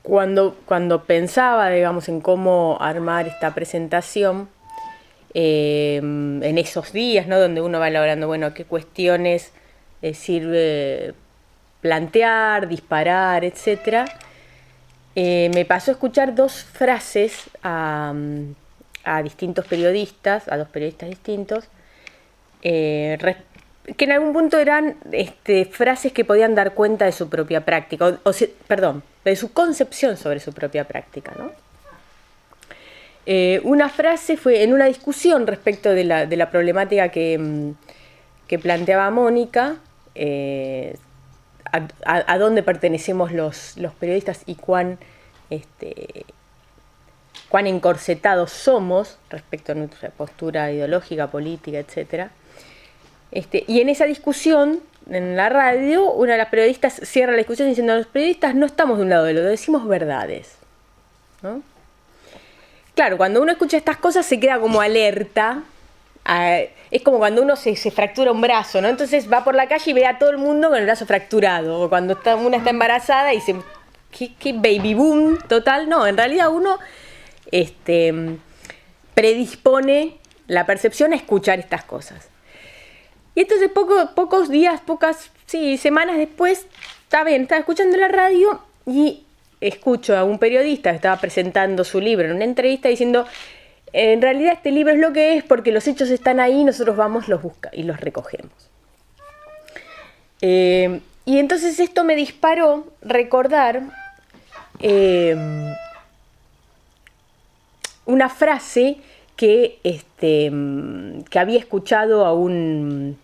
cuando pensaba, digamos, en cómo armar esta presentación, en esos días, ¿no? Donde uno va elaborando, bueno, qué cuestiones sirve plantear, disparar, etcétera, me pasó a escuchar dos frases a distintos periodistas, a dos periodistas distintos, que en algún punto eran frases que podían dar cuenta de su propia práctica, perdón, de su concepción sobre su propia práctica, ¿no? Una frase fue en una discusión respecto de la problemática que planteaba Mónica, a dónde pertenecemos los periodistas y cuán encorsetados somos respecto a nuestra postura ideológica, política, etc. Y en esa discusión, en la radio, una de las periodistas cierra la discusión diciendo: los periodistas no estamos de un lado del otro, decimos verdades, ¿no? Claro, cuando uno escucha estas cosas se queda como alerta. Es como cuando uno se fractura un brazo, ¿no? Entonces va por la calle y ve a todo el mundo con el brazo fracturado. O cuando una está embarazada y dice: ¿qué baby boom total? No, en realidad uno predispone la percepción a escuchar estas cosas. Y entonces pocos días, semanas después, estaba escuchando la radio y escucho a un periodista que estaba presentando su libro en una entrevista diciendo: en realidad este libro es lo que es porque los hechos están ahí, nosotros vamos, los buscamos y los recogemos. Y entonces esto me disparó recordar una frase que había escuchado a un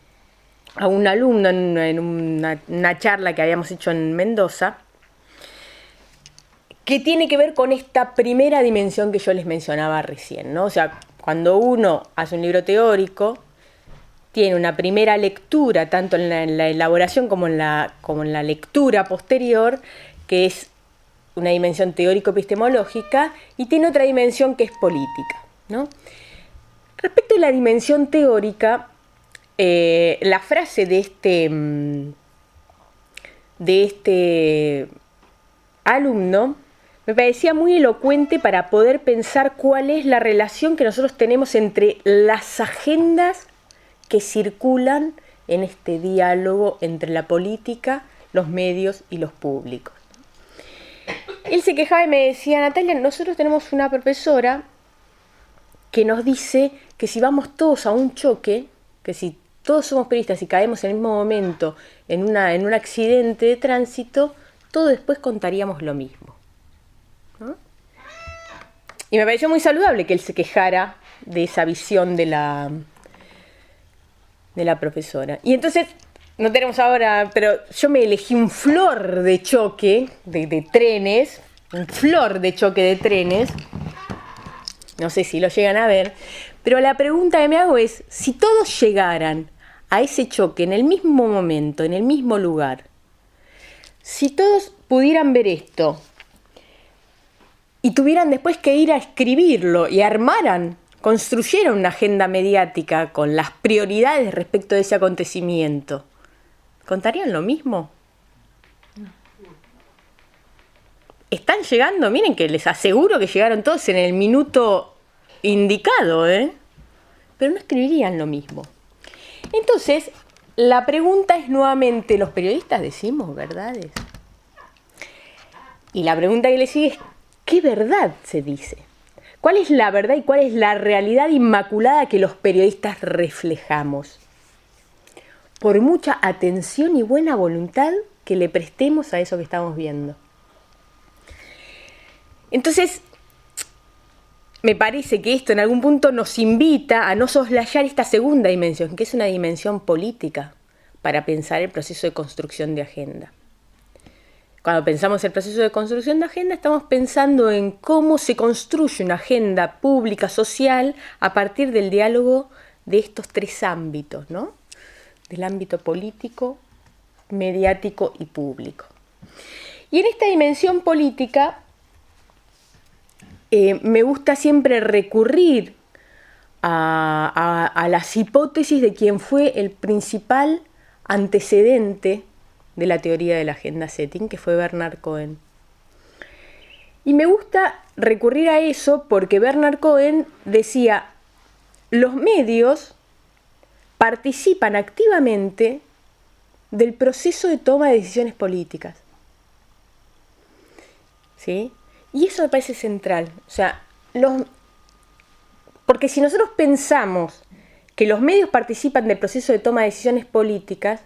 alumno en una charla que habíamos hecho en Mendoza, que tiene que ver con esta primera dimensión que yo les mencionaba recién, ¿no? O sea, cuando uno hace un libro teórico, tiene una primera lectura, tanto en la elaboración como en la lectura posterior, que es una dimensión teórico-epistemológica, y tiene otra dimensión que es política, ¿no? Respecto a la dimensión teórica, la frase de este alumno me parecía muy elocuente para poder pensar cuál es la relación que nosotros tenemos entre las agendas que circulan en este diálogo entre la política, los medios y los públicos. Él se quejaba y me decía: Natalia, nosotros tenemos una profesora que nos dice que si vamos todos a un choque, que si todos somos periodistas y caemos en el mismo momento en un accidente de tránsito, todos después contaríamos lo mismo, ¿no? Y me pareció muy saludable que él se quejara de esa visión de la profesora. Y entonces, no tenemos ahora, pero yo me elegí un flor de choque de trenes, un flor de choque de trenes, no sé si lo llegan a ver, pero la pregunta que me hago es: si todos llegaran a ese choque en el mismo momento, en el mismo lugar, si todos pudieran ver esto y tuvieran después que ir a escribirlo y construyeran una agenda mediática con las prioridades respecto de ese acontecimiento, ¿contarían lo mismo? Están llegando, miren que les aseguro que llegaron todos en el minuto indicado, pero no escribirían lo mismo. Entonces, la pregunta es nuevamente: ¿los periodistas decimos verdades? Y la pregunta que le sigue es: ¿qué verdad se dice? ¿Cuál es la verdad y cuál es la realidad inmaculada que los periodistas reflejamos? Por mucha atención y buena voluntad que le prestemos a eso que estamos viendo. Entonces, me parece que esto en algún punto nos invita a no soslayar esta segunda dimensión, que es una dimensión política, para pensar el proceso de construcción de agenda. Cuando pensamos el proceso de construcción de agenda, estamos pensando en cómo se construye una agenda pública, social, a partir del diálogo de estos tres ámbitos, ¿no? Del ámbito político, mediático y público. Y en esta dimensión política, me gusta siempre recurrir a las hipótesis de quien fue el principal antecedente de la teoría de la agenda setting, que fue Bernard Cohen. Y me gusta recurrir a eso porque Bernard Cohen decía, los medios participan activamente del proceso de toma de decisiones políticas. ¿Sí? Y eso me parece central. O sea, porque si nosotros pensamos que los medios participan del proceso de toma de decisiones políticas,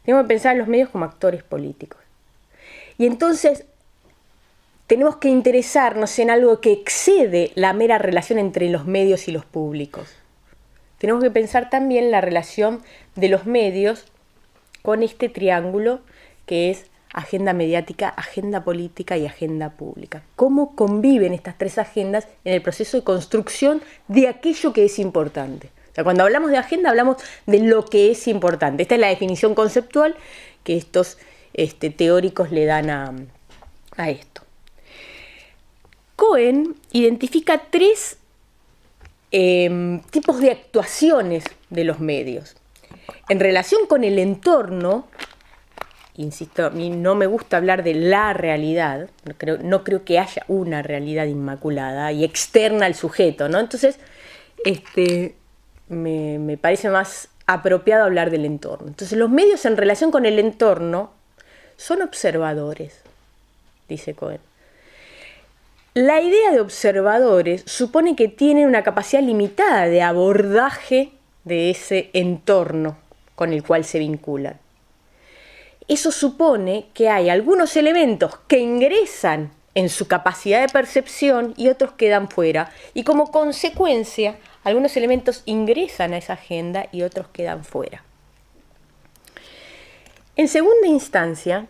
tenemos que pensar en los medios como actores políticos. Y entonces tenemos que interesarnos en algo que excede la mera relación entre los medios y los públicos. Tenemos que pensar también la relación de los medios con este triángulo que es agenda mediática, agenda política y agenda pública. ¿Cómo conviven estas tres agendas en el proceso de construcción de aquello que es importante? O sea, cuando hablamos de agenda hablamos de lo que es importante. Esta es la definición conceptual que estos teóricos le dan a esto. Cohen identifica tres tipos de actuaciones de los medios. En relación con el entorno, insisto, a mí no me gusta hablar de la realidad, no creo que haya una realidad inmaculada y externa al sujeto, ¿no? Entonces, me parece más apropiado hablar del entorno. Entonces, los medios en relación con el entorno son observadores, dice Cohen. La idea de observadores supone que tienen una capacidad limitada de abordaje de ese entorno con el cual se vinculan. Eso supone que hay algunos elementos que ingresan en su capacidad de percepción y otros quedan fuera. Y como consecuencia, algunos elementos ingresan a esa agenda y otros quedan fuera. En segunda instancia,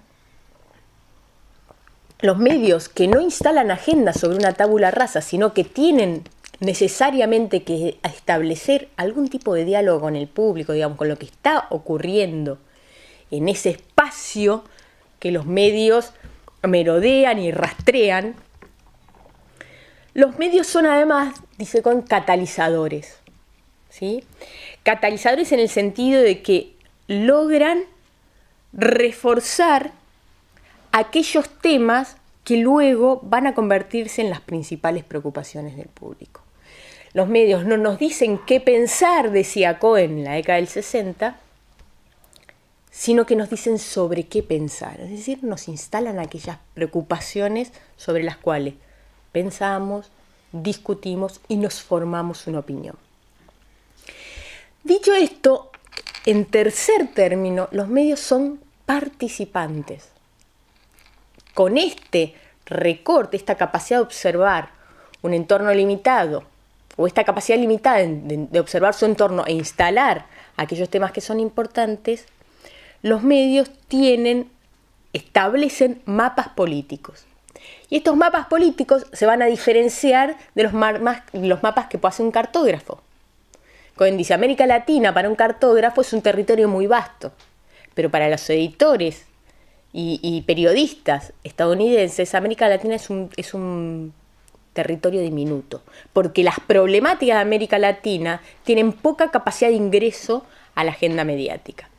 los medios que no instalan agendas sobre una tabula rasa, sino que tienen necesariamente que establecer algún tipo de diálogo con el público, digamos, con lo que está ocurriendo en ese espacio que los medios merodean y rastrean. Los medios son además, dice Cohen, catalizadores, ¿sí? Catalizadores en el sentido de que logran reforzar aquellos temas que luego van a convertirse en las principales preocupaciones del público. Los medios no nos dicen qué pensar, decía Cohen en la década del 60, sino que nos dicen sobre qué pensar. Es decir, nos instalan aquellas preocupaciones sobre las cuales pensamos, discutimos y nos formamos una opinión. Dicho esto, en tercer término, los medios son participantes. Con este recorte, esta capacidad de observar un entorno limitado, o esta capacidad limitada de observar su entorno e instalar aquellos temas que son importantes, los medios establecen mapas políticos. Y estos mapas políticos se van a diferenciar de los mapas que puede hacer un cartógrafo. Cohen dice, América Latina para un cartógrafo es un territorio muy vasto, pero para los editores y periodistas estadounidenses, América Latina es un territorio diminuto, porque las problemáticas de América Latina tienen poca capacidad de ingreso a la agenda mediática.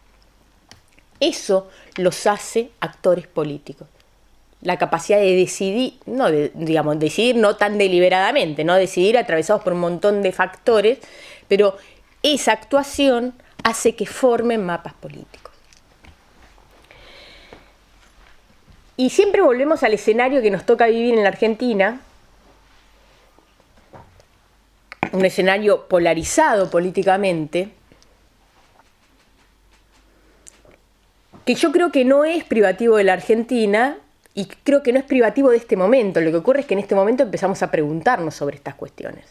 Eso los hace actores políticos. La capacidad de decidir, decidir no tan deliberadamente, no decidir atravesados por un montón de factores, pero esa actuación hace que formen mapas políticos. Y siempre volvemos al escenario que nos toca vivir en la Argentina, un escenario polarizado políticamente, que yo creo que no es privativo de la Argentina y creo que no es privativo de este momento. Lo que ocurre es que en este momento empezamos a preguntarnos sobre estas cuestiones.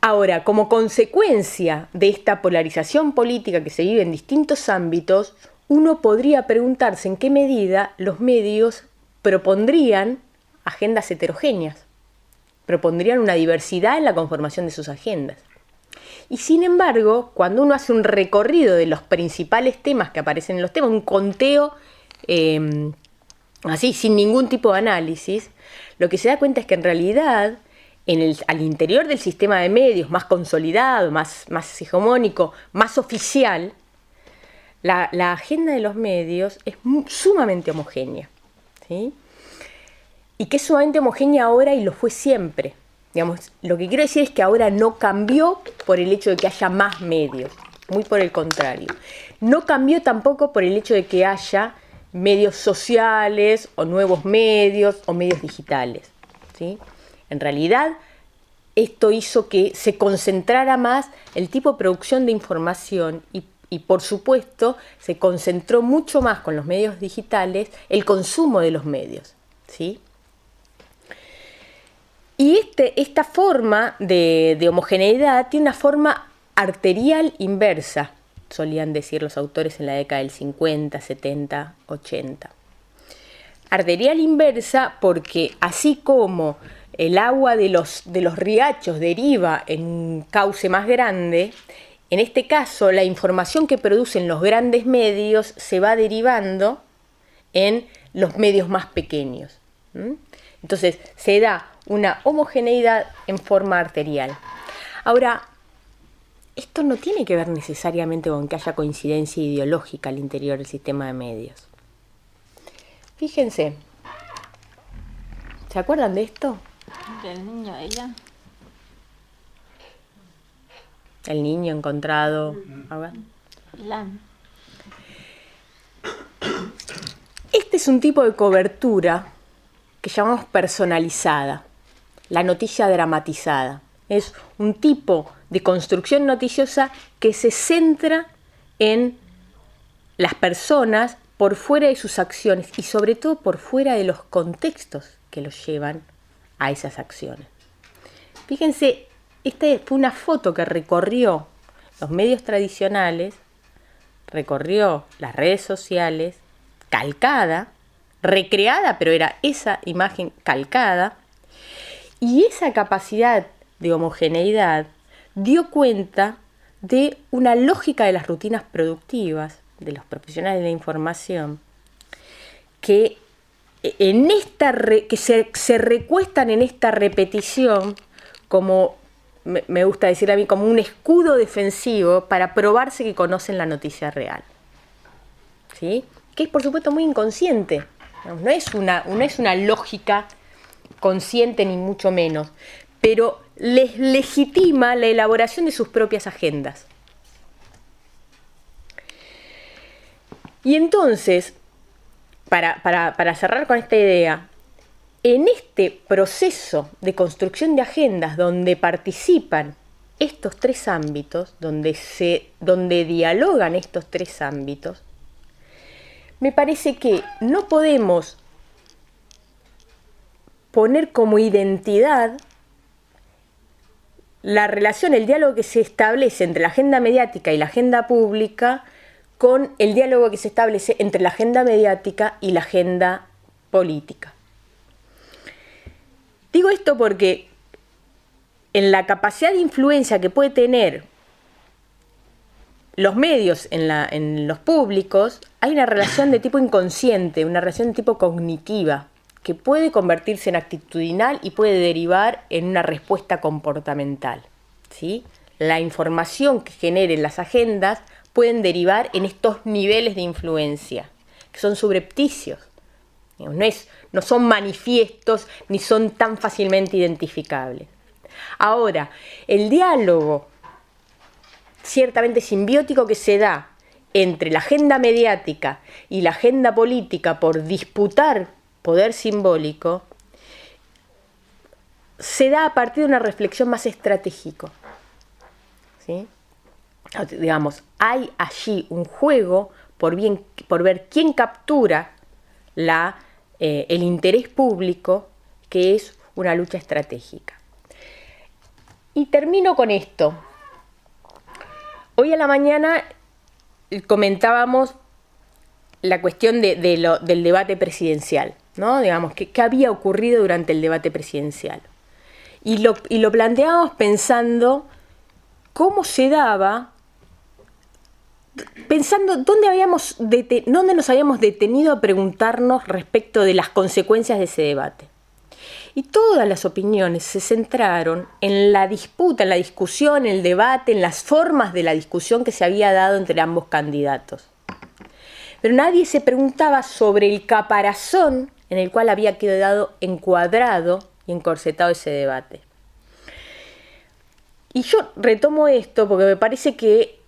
Ahora, como consecuencia de esta polarización política que se vive en distintos ámbitos, uno podría preguntarse en qué medida los medios propondrían agendas heterogéneas, propondrían una diversidad en la conformación de sus agendas. Y sin embargo, cuando uno hace un recorrido de los principales temas que aparecen en los temas, un conteo así, sin ningún tipo de análisis, lo que se da cuenta es que en realidad, al interior del sistema de medios más consolidado, más hegemónico, más oficial, la agenda de los medios es sumamente homogénea, ¿sí? y que es sumamente homogénea ahora y lo fue siempre. Digamos, lo que quiero decir es que ahora no cambió por el hecho de que haya más medios, muy por el contrario. No cambió tampoco por el hecho de que haya medios sociales o nuevos medios o medios digitales, ¿sí? En realidad, esto hizo que se concentrara más el tipo de producción de información y por supuesto se concentró mucho más con los medios digitales el consumo de los medios, ¿sí? Y esta forma de homogeneidad tiene una forma arterial inversa, solían decir los autores en la década del 50, 70, 80. Arterial inversa porque así como el agua de los riachos deriva en un cauce más grande, en este caso la información que producen los grandes medios se va derivando en los medios más pequeños. Entonces se da una homogeneidad en forma arterial. Ahora, esto no tiene que ver necesariamente con que haya coincidencia ideológica al interior del sistema de medios. Fíjense, ¿se acuerdan de esto? Del niño, ella. El niño encontrado. Lan. Este es un tipo de cobertura que llamamos personalizada, la noticia dramatizada. Es un tipo de construcción noticiosa que se centra en las personas por fuera de sus acciones y sobre todo por fuera de los contextos que los llevan a esas acciones. Fíjense, esta fue una foto que recorrió los medios tradicionales, recorrió las redes sociales, calcada, recreada, pero era esa imagen calcada, y esa capacidad de homogeneidad dio cuenta de una lógica de las rutinas productivas de los profesionales de la información que, se recuestan en esta repetición como, me gusta decir a mí, como un escudo defensivo para probarse que conocen la noticia real, ¿sí? Que es por supuesto muy inconsciente, no es una lógica consciente ni mucho menos, pero les legitima la elaboración de sus propias agendas. Y entonces, para cerrar con esta idea, en este proceso de construcción de agendas donde participan estos tres ámbitos, donde dialogan estos tres ámbitos, me parece que no podemos poner como identidad la relación, el diálogo que se establece entre la agenda mediática y la agenda pública con el diálogo que se establece entre la agenda mediática y la agenda política. Digo esto porque en la capacidad de influencia que puede tener los medios en los públicos hay una relación de tipo inconsciente, una relación de tipo cognitiva, que puede convertirse en actitudinal y puede derivar en una respuesta comportamental, ¿sí? La información que generen las agendas pueden derivar en estos niveles de influencia, que son subrepticios. No son manifiestos ni son tan fácilmente identificables. Ahora, el diálogo ciertamente simbiótico que se da entre la agenda mediática y la agenda política por disputar poder simbólico, se da a partir de una reflexión más estratégica, ¿sí? Digamos, hay allí un juego por ver quién captura el interés público, que es una lucha estratégica. Y termino con esto. Hoy a la mañana comentábamos la cuestión del debate presidencial, ¿no? Digamos, ¿qué había ocurrido durante el debate presidencial? Y lo planteábamos pensando cómo se daba, pensando dónde nos habíamos detenido a preguntarnos respecto de las consecuencias de ese debate. Y todas las opiniones se centraron en la disputa, en la discusión, en el debate, en las formas de la discusión que se había dado entre ambos candidatos. Pero nadie se preguntaba sobre el caparazón en el cual había quedado encuadrado y encorsetado ese debate. Y yo retomo esto porque me parece que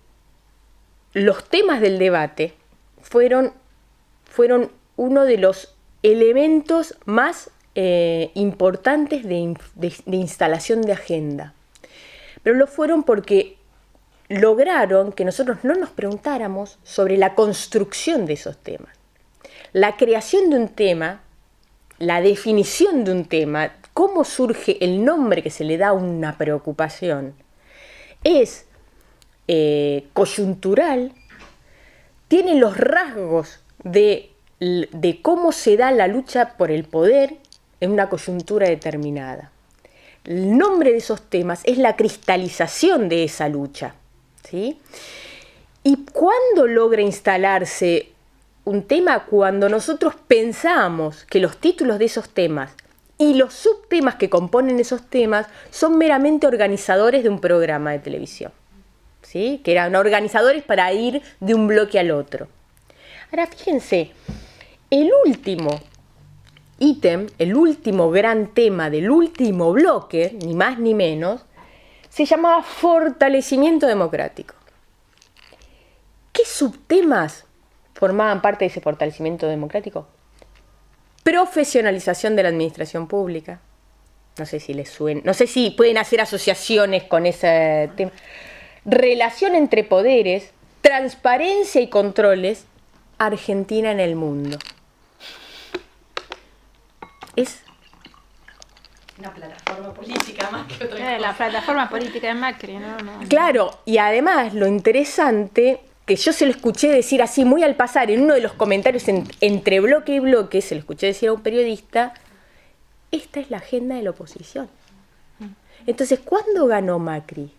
los temas del debate fueron uno de los elementos más importantes de instalación de agenda. Pero lo fueron porque lograron que nosotros no nos preguntáramos sobre la construcción de esos temas. La creación de un tema, la definición de un tema, cómo surge el nombre que se le da a una preocupación, es coyuntural, tiene los rasgos de cómo se da la lucha por el poder en una coyuntura determinada. El nombre de esos temas es la cristalización de esa lucha, ¿sí? ¿Y cuándo logra instalarse un tema? Cuando nosotros pensamos que los títulos de esos temas y los subtemas que componen esos temas son meramente organizadores de un programa de televisión, ¿sí? Que eran organizadores para ir de un bloque al otro. Ahora fíjense, el último ítem, el último gran tema del último bloque, ni más ni menos, se llamaba fortalecimiento democrático. ¿Qué subtemas formaban parte de ese fortalecimiento democrático? Profesionalización de la administración pública. No sé si les suena, no sé si pueden hacer asociaciones con ese tema. Relación entre poderes, transparencia y controles, Argentina en el mundo. Es una plataforma política más que otra cosa. La plataforma política de Macri, ¿no? Claro, y además lo interesante, que yo se lo escuché decir así muy al pasar, en uno de los comentarios entre bloque y bloque, se lo escuché decir a un periodista, esta es la agenda de la oposición. Entonces, ¿cuándo ganó Macri?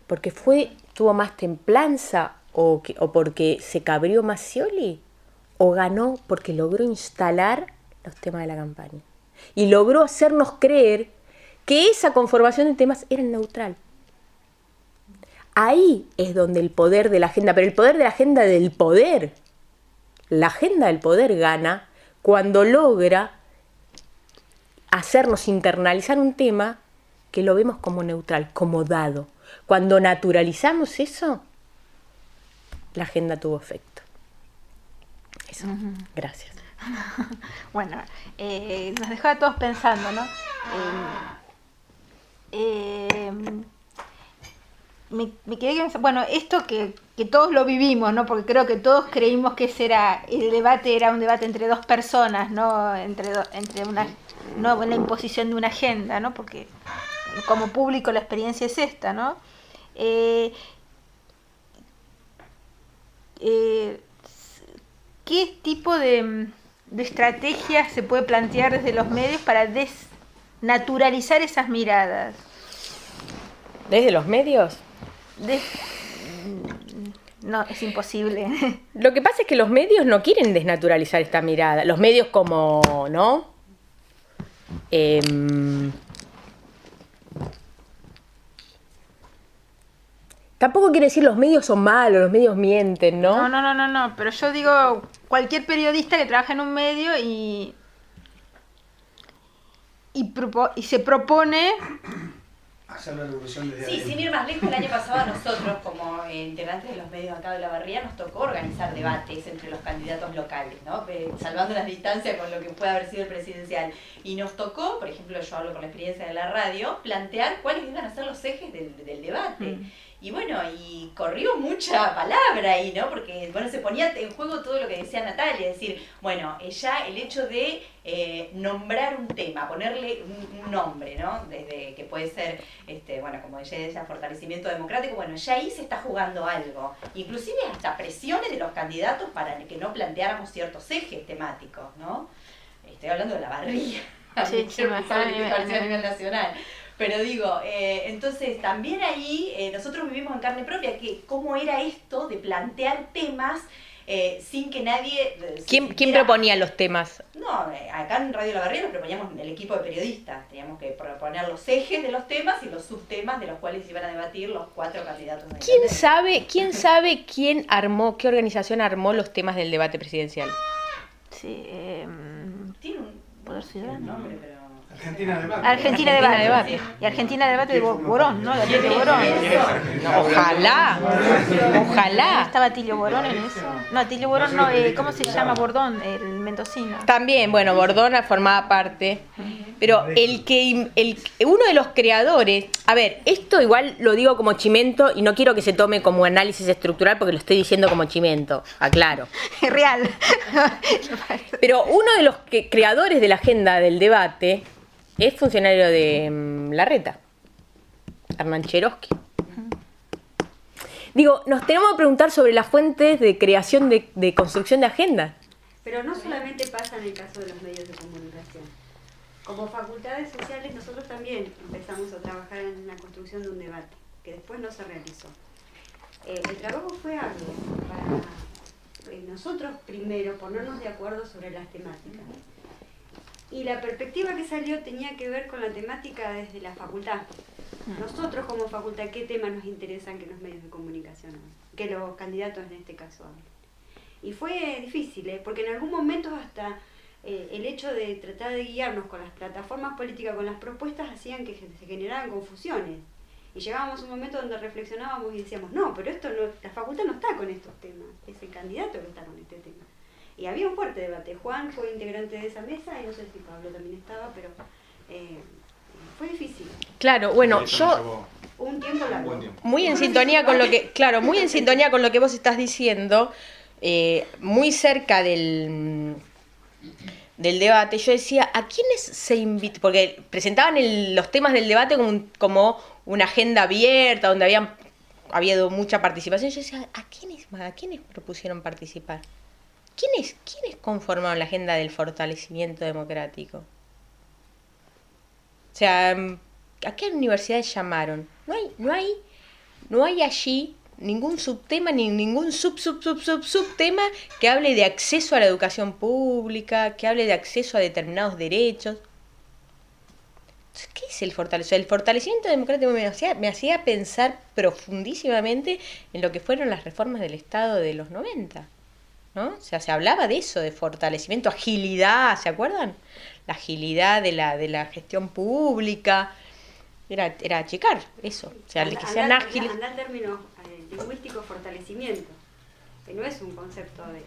¿Porque tuvo más templanza o porque se cabrió más Scioli? ¿O ganó porque logró instalar los temas de la campaña? Y logró hacernos creer que esa conformación de temas era neutral. Ahí es donde el poder de la agenda, pero el poder de la agenda del poder, la agenda del poder gana cuando logra hacernos internalizar un tema que lo vemos como neutral, como dado. Cuando naturalizamos eso, la agenda tuvo efecto. Eso, gracias. Bueno, nos dejó a todos pensando, ¿no? Me quedé pensando, bueno, esto que todos lo vivimos, ¿no? Porque creo que todos creímos que el debate era un debate entre dos personas, ¿no? Entre una, no la imposición de una agenda, ¿no? Porque como público la experiencia es esta, ¿no? ¿Qué tipo de estrategias se puede plantear desde los medios para desnaturalizar esas miradas? ¿Desde los medios? No, es imposible. Lo que pasa es que los medios no quieren desnaturalizar esta mirada. Los medios como, ¿no? Tampoco quiere decir los medios son malos, los medios mienten, ¿no? No, pero yo digo cualquier periodista que trabaja en un medio y se propone hacer la revolución desde Sí, sin ir más lejos, el año pasado a nosotros, como integrantes de los medios acá de La Barría, nos tocó organizar debates entre los candidatos locales, ¿no? Salvando las distancias con lo que puede haber sido el presidencial. Y nos tocó, por ejemplo, yo hablo por la experiencia de la radio, plantear cuáles iban a ser los ejes del debate. Y bueno, y corrió mucha palabra ahí, ¿no? Porque, bueno, se ponía en juego todo lo que decía Natalia, es decir, bueno, ella, el hecho de nombrar un tema, ponerle un nombre, ¿no? Desde que puede ser, bueno, como ella decía, fortalecimiento democrático, bueno, ya ahí se está jugando algo. Inclusive hasta presiones de los candidatos para que no planteáramos ciertos ejes temáticos, ¿no? Estoy hablando de La Barría. Sí, a nivel nacional. Pero digo, entonces también ahí nosotros vivimos en carne propia que cómo era esto de plantear temas sin que nadie... ¿Quién proponía los temas? No, acá en Radio La Barría lo proponíamos el equipo de periodistas. Teníamos que proponer los ejes de los temas y los subtemas de los cuales iban a debatir los 4 candidatos. ¿Quién sabe quién armó, qué organización armó los temas del debate presidencial? Sí, Tiene Poder Ciudadano. nombre, pero... Argentina Debate. Argentina Debate. Y Argentina Debate de Borón, ¿no? De Atilio Borón. Ojalá. ¿Estaba Atilio Borón en eso? No, Atilio Borón no, ¿cómo se llama Bordón? El mendocino. También, bueno, Bordona formaba parte, pero uno de los creadores, a ver, esto igual lo digo como chimento y no quiero que se tome como análisis estructural porque lo estoy diciendo como chimento, aclaro. Es real. Pero uno de los creadores de la agenda del debate es funcionario de Larreta, Hernán Cherosky. Digo, nos tenemos que preguntar sobre las fuentes de creación de construcción de agendas. Pero no solamente pasa en el caso de los medios de comunicación. Como facultades sociales nosotros también empezamos a trabajar en la construcción de un debate, que después no se realizó. El trabajo fue arduo para nosotros primero ponernos de acuerdo sobre las temáticas. Y la perspectiva que salió tenía que ver con la temática desde la facultad. Nosotros como facultad, ¿qué temas nos interesan que los medios de comunicación hablen? Que los candidatos en este caso hablen. Y fue difícil, porque en algún momento hasta el hecho de tratar de guiarnos con las plataformas políticas, con las propuestas, hacían que se generaran confusiones. Y llegábamos a un momento donde reflexionábamos y decíamos, no, pero esto no, la facultad no está con estos temas, es el candidato que está con este tema. Y había un fuerte debate. Juan fue integrante de esa mesa y no sé si Pablo también estaba, pero fue difícil. Claro, bueno, Eso yo nos llevó Un tiempo un largo. buen tiempo. muy en sintonía con lo que, claro, muy en sintonía con lo que vos estás diciendo, muy cerca del debate, yo decía, ¿a quiénes se invita? Porque presentaban los temas del debate como una agenda abierta, donde había habido mucha participación. Yo decía, ¿a quiénes propusieron participar? ¿Quiénes conformaron la agenda del fortalecimiento democrático? O sea, ¿a qué universidades llamaron? No hay allí ningún subtema ni ningún subtema que hable de acceso a la educación pública, que hable de acceso a determinados derechos. Entonces, ¿qué es el fortalecimiento? El fortalecimiento democrático me hacía pensar profundísimamente en lo que fueron las reformas del Estado de los 90. ¿No? O sea, se hablaba de eso, de fortalecimiento, agilidad, ¿se acuerdan? La agilidad de la gestión pública, era achicar eso, o sea, que sean ágiles. Anda en términos lingüísticos, fortalecimiento, que no es un concepto del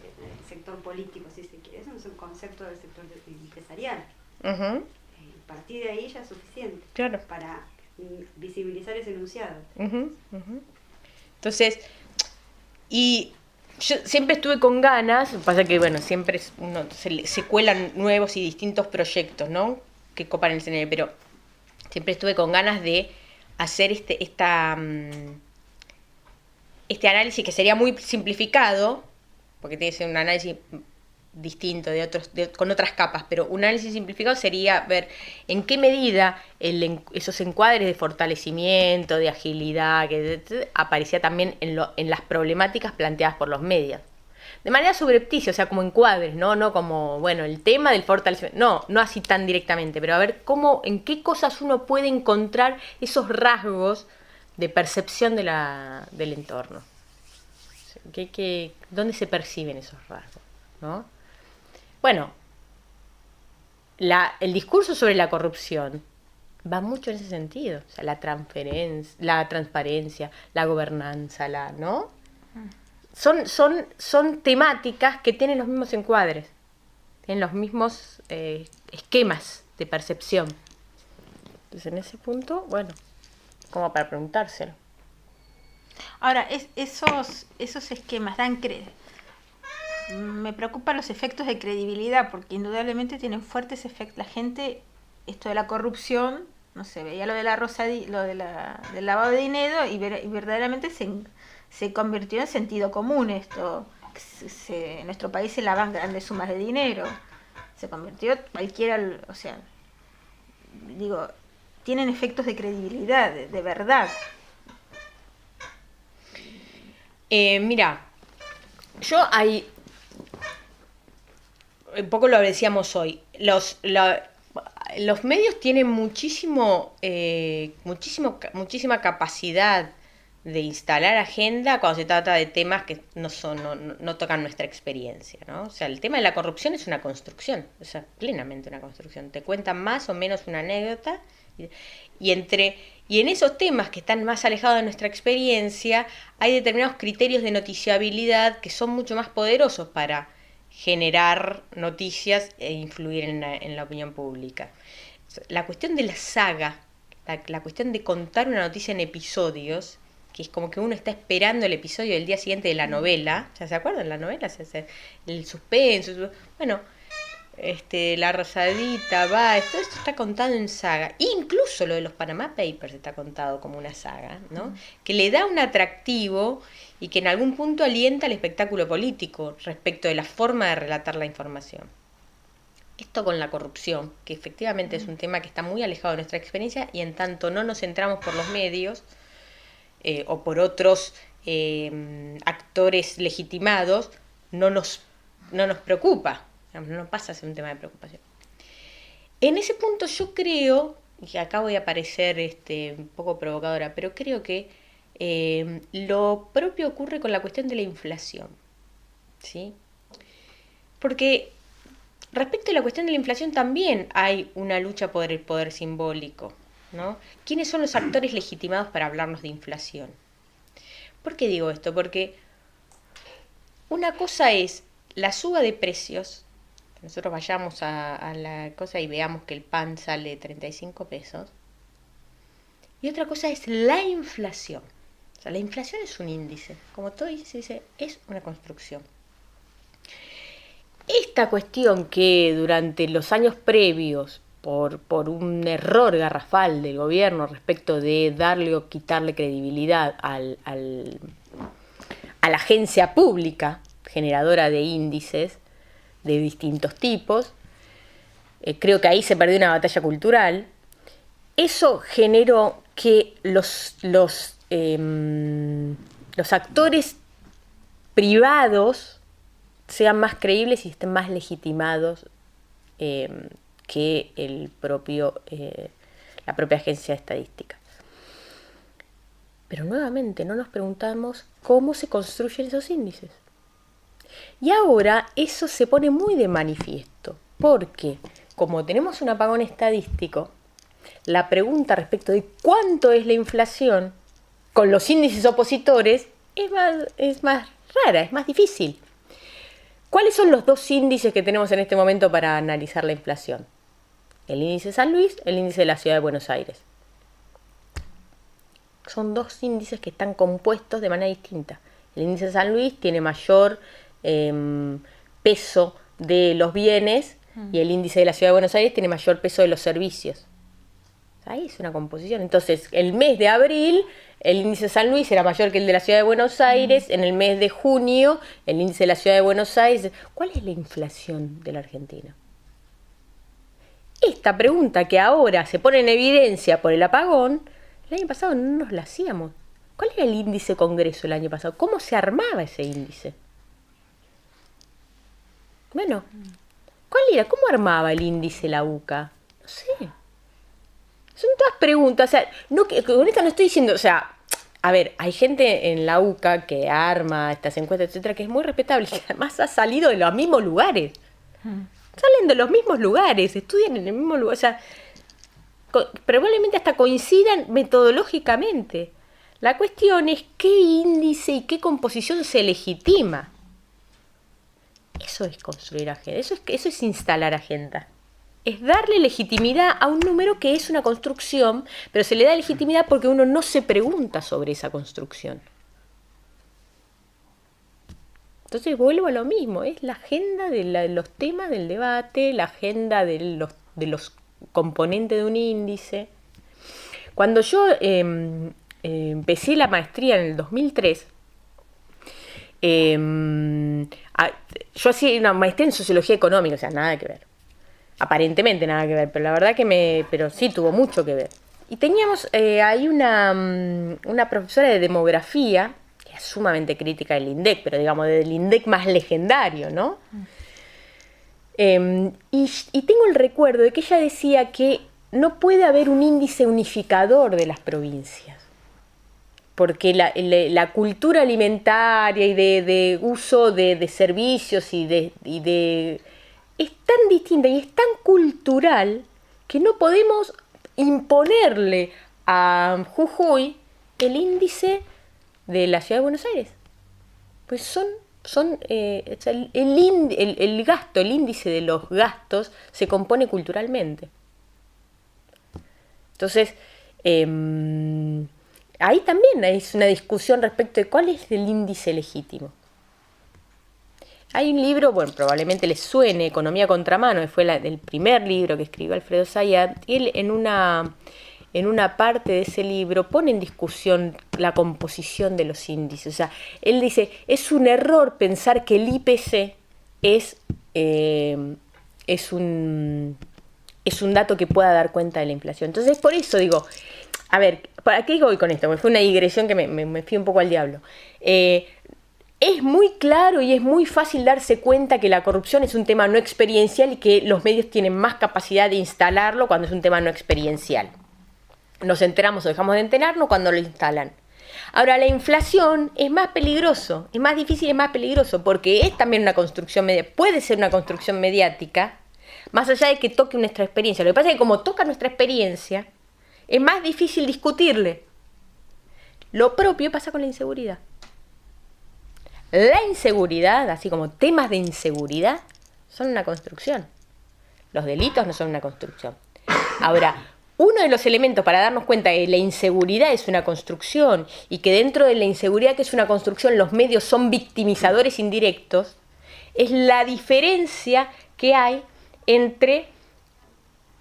sector político, si se quiere, es un concepto del sector empresarial. Uh-huh. A partir de ahí ya es suficiente, Claro. para visibilizar ese enunciado. Uh-huh, uh-huh. Entonces, y yo siempre estuve con ganas, pasa que bueno, siempre se cuelan nuevos y distintos proyectos, ¿no? Que copan el escenario, pero siempre estuve con ganas de hacer este análisis que sería muy simplificado, porque tiene que ser un análisis distinto con otras capas, pero un análisis simplificado sería ver en qué medida esos encuadres de fortalecimiento, de agilidad, que aparecía también en las problemáticas planteadas por los medios. De manera subrepticia, o sea, como encuadres, no como, bueno, el tema del fortalecimiento, no así tan directamente, pero a ver en qué cosas uno puede encontrar esos rasgos de percepción del entorno. ¿Dónde se perciben esos rasgos? ¿No? Bueno, el discurso sobre la corrupción va mucho en ese sentido. O sea, la transparencia, la gobernanza, ¿no? Son temáticas que tienen los mismos encuadres, tienen los mismos esquemas de percepción. Entonces, en ese punto, bueno, como para preguntárselo. Ahora, esos esquemas dan me preocupan los efectos de credibilidad, porque indudablemente tienen fuertes efectos. La gente, esto de la corrupción, no sé, veía lo de del lavado de dinero y verdaderamente se convirtió en sentido común esto. En nuestro país se lavan grandes sumas de dinero. Se convirtió cualquiera, o sea, digo, tienen efectos de credibilidad, de verdad. Mira, un poco lo decíamos hoy, los medios tienen muchísima capacidad de instalar agenda cuando se trata de temas que no tocan nuestra experiencia, ¿no? O sea, el tema de la corrupción es una construcción, o sea, plenamente una construcción. Te cuentan más o menos una anécdota y en esos temas que están más alejados de nuestra experiencia hay determinados criterios de noticiabilidad que son mucho más poderosos para generar noticias e influir en la opinión pública. La cuestión de la saga, la cuestión de contar una noticia en episodios, que es como que uno está esperando el episodio del día siguiente de la novela. ¿Ya se acuerdan? La novela se hace el suspenso. Bueno, la rosadita, todo esto está contado en saga. Incluso lo de los Panama Papers está contado como una saga, ¿no? Que le da un atractivo y que en algún punto alienta el espectáculo político respecto de la forma de relatar la información. Esto con la corrupción, que efectivamente es un tema que está muy alejado de nuestra experiencia y en tanto no nos centramos por los medios o por otros actores legitimados, no nos preocupa, no pasa a ser un tema de preocupación. En ese punto yo creo, y acá voy a parecer un poco provocadora, pero creo que lo propio ocurre con la cuestión de la inflación, ¿sí? Porque respecto a la cuestión de la inflación también hay una lucha por el poder simbólico, ¿no? ¿Quiénes son los actores legitimados para hablarnos de inflación? ¿Por qué digo esto? Porque una cosa es la suba de precios, que nosotros vayamos a la cosa y veamos que el pan sale 35 pesos, y otra cosa es la inflación. O sea, la inflación es un índice, como todo índice dice, es una construcción. Esta cuestión que durante los años previos, por un error garrafal del gobierno respecto de darle o quitarle credibilidad a la agencia pública generadora de índices de distintos tipos, creo que ahí se perdió una batalla cultural. Eso generó que los actores privados sean más creíbles y estén más legitimados que la propia agencia de estadística. Pero nuevamente no nos preguntamos cómo se construyen esos índices. Y ahora eso se pone muy de manifiesto, porque como tenemos un apagón estadístico, la pregunta respecto de cuánto es la inflación con los índices opositores es más rara, es más difícil. ¿Cuáles son los dos índices que tenemos en este momento para analizar la inflación? El índice de San Luis, el índice de la Ciudad de Buenos Aires. Son dos índices que están compuestos de manera distinta. El índice de San Luis tiene mayor peso de los bienes y el índice de la Ciudad de Buenos Aires tiene mayor peso de los servicios. Ahí es una composición. Entonces, el mes de abril, el índice de San Luis era mayor que el de la Ciudad de Buenos Aires. En el mes de junio, el índice de la Ciudad de Buenos Aires. ¿Cuál es la inflación de la Argentina? Esta pregunta que ahora se pone en evidencia por el apagón, el año pasado no nos la hacíamos. ¿Cuál era el índice Congreso el año pasado? ¿Cómo se armaba ese índice? Bueno, ¿cuál era? ¿Cómo armaba el índice la UCA? No sé. Son todas preguntas. O sea, con esto no estoy diciendo, o sea, a ver, hay gente en la UCA que arma estas encuestas, etcétera, que es muy respetable, que además ha salido de los mismos lugares. Salen de los mismos lugares, estudian en el mismo lugar, o sea, probablemente hasta coincidan metodológicamente. La cuestión es qué índice y qué composición se legitima. Eso es construir agenda, eso es instalar agenda. Es darle legitimidad a un número que es una construcción, pero se le da legitimidad porque uno no se pregunta sobre esa construcción. Entonces vuelvo a lo mismo, es la agenda de los temas del debate, la agenda de los componentes de un índice. Cuando yo empecé la maestría en el 2003, yo hacía una maestría en sociología económica, o sea, nada que ver. Aparentemente nada que ver, pero la verdad pero sí tuvo mucho que ver. Y teníamos ahí una profesora de demografía, que es sumamente crítica del INDEC, pero digamos del INDEC más legendario, ¿no? Y tengo el recuerdo de que ella decía que no puede haber un índice unificador de las provincias. porque la cultura alimentaria y de uso de servicios es tan distinta y es tan cultural que no podemos imponerle a Jujuy el índice de la ciudad de Buenos Aires. Pues el gasto, el índice de los gastos se compone culturalmente. Entonces, ahí también hay una discusión respecto de cuál es el índice legítimo. Hay un libro, bueno, probablemente les suene, Economía Contramano, que fue el primer libro que escribió Alfredo Zayat, y él en una parte de ese libro pone en discusión la composición de los índices. O sea, él dice, es un error pensar que el IPC es un dato que pueda dar cuenta de la inflación. Entonces, por eso digo, a ver, ¿para qué voy con esto? Porque fue una digresión que me fui un poco al diablo. Es muy claro y es muy fácil darse cuenta que la corrupción es un tema no experiencial y que los medios tienen más capacidad de instalarlo cuando es un tema no experiencial. Nos enteramos o dejamos de enterarnos cuando lo instalan. Ahora, la inflación es más peligroso, es más difícil y es más peligroso porque es también una construcción mediática, puede ser una construcción mediática, más allá de que toque nuestra experiencia. Lo que pasa es que como toca nuestra experiencia, es más difícil discutirle. Lo propio pasa con la inseguridad. La inseguridad, así como temas de inseguridad, son una construcción. Los delitos no son una construcción. Ahora, uno de los elementos para darnos cuenta de que la inseguridad es una construcción y que dentro de la inseguridad que es una construcción los medios son victimizadores indirectos, es la diferencia que hay entre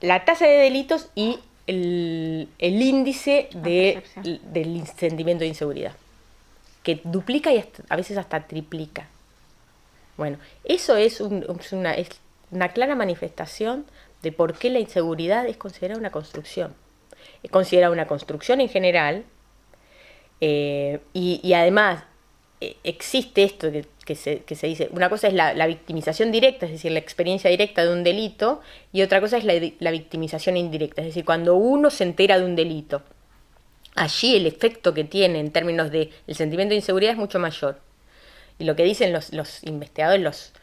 la tasa de delitos y el índice del sentimiento de inseguridad, que duplica y a veces hasta triplica. Bueno, eso es una clara manifestación de por qué la inseguridad es considerada una construcción. Es considerada una construcción en general y además existe esto que se dice, una cosa es la victimización directa, es decir, la experiencia directa de un delito, y otra cosa es la victimización indirecta, es decir, cuando uno se entera de un delito. Allí el efecto que tiene en términos del sentimiento de inseguridad es mucho mayor. Y lo que dicen los investigadores, los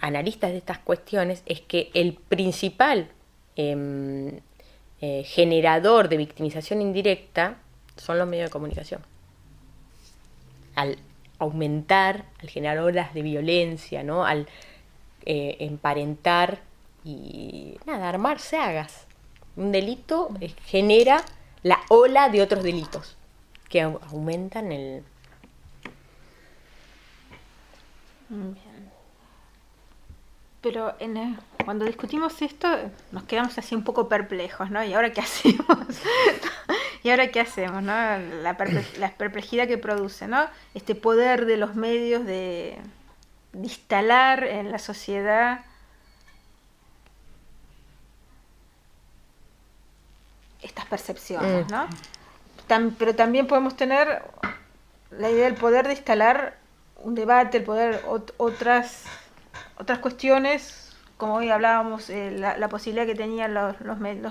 analistas de estas cuestiones, es que el principal generador de victimización indirecta son los medios de comunicación. Al aumentar, al generar olas de violencia, ¿no? Al emparentar y armar sagas. Un delito genera la ola de otros delitos que aumentan el... Bien. Pero cuando discutimos esto nos quedamos así un poco perplejos, ¿no? ¿Y ahora qué hacemos? ¿Y ahora qué hacemos, no? La perplejidad que produce, ¿no? Este poder de los medios de instalar en la sociedad estas percepciones, ¿no? Pero también podemos tener la idea del poder de instalar un debate, el poder otras cuestiones, como hoy hablábamos, la posibilidad que tenían los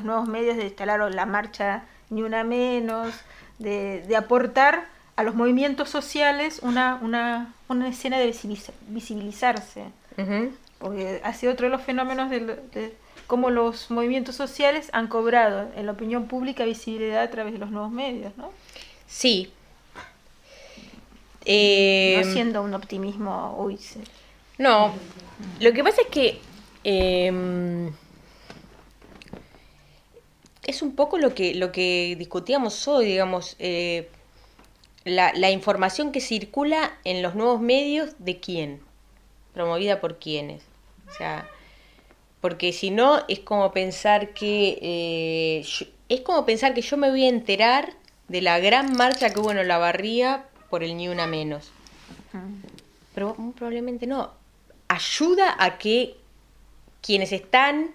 nuevos medios de instalar la marcha Ni Una Menos, de aportar a los movimientos sociales una escena de visibilizarse. Uh-huh. Porque ha sido otro de los fenómenos de cómo los movimientos sociales han cobrado en la opinión pública visibilidad a través de los nuevos medios, ¿no? Sí. No siendo un optimismo... No, lo que pasa es que es un poco lo que discutíamos hoy, digamos, la información que circula en los nuevos medios, ¿de quién? Promovida por quiénes. O sea, porque si no es como pensar que yo me voy a enterar de la gran marcha que hubo en Olavarría por el Ni Una Menos. Pero probablemente no. Ayuda a que quienes están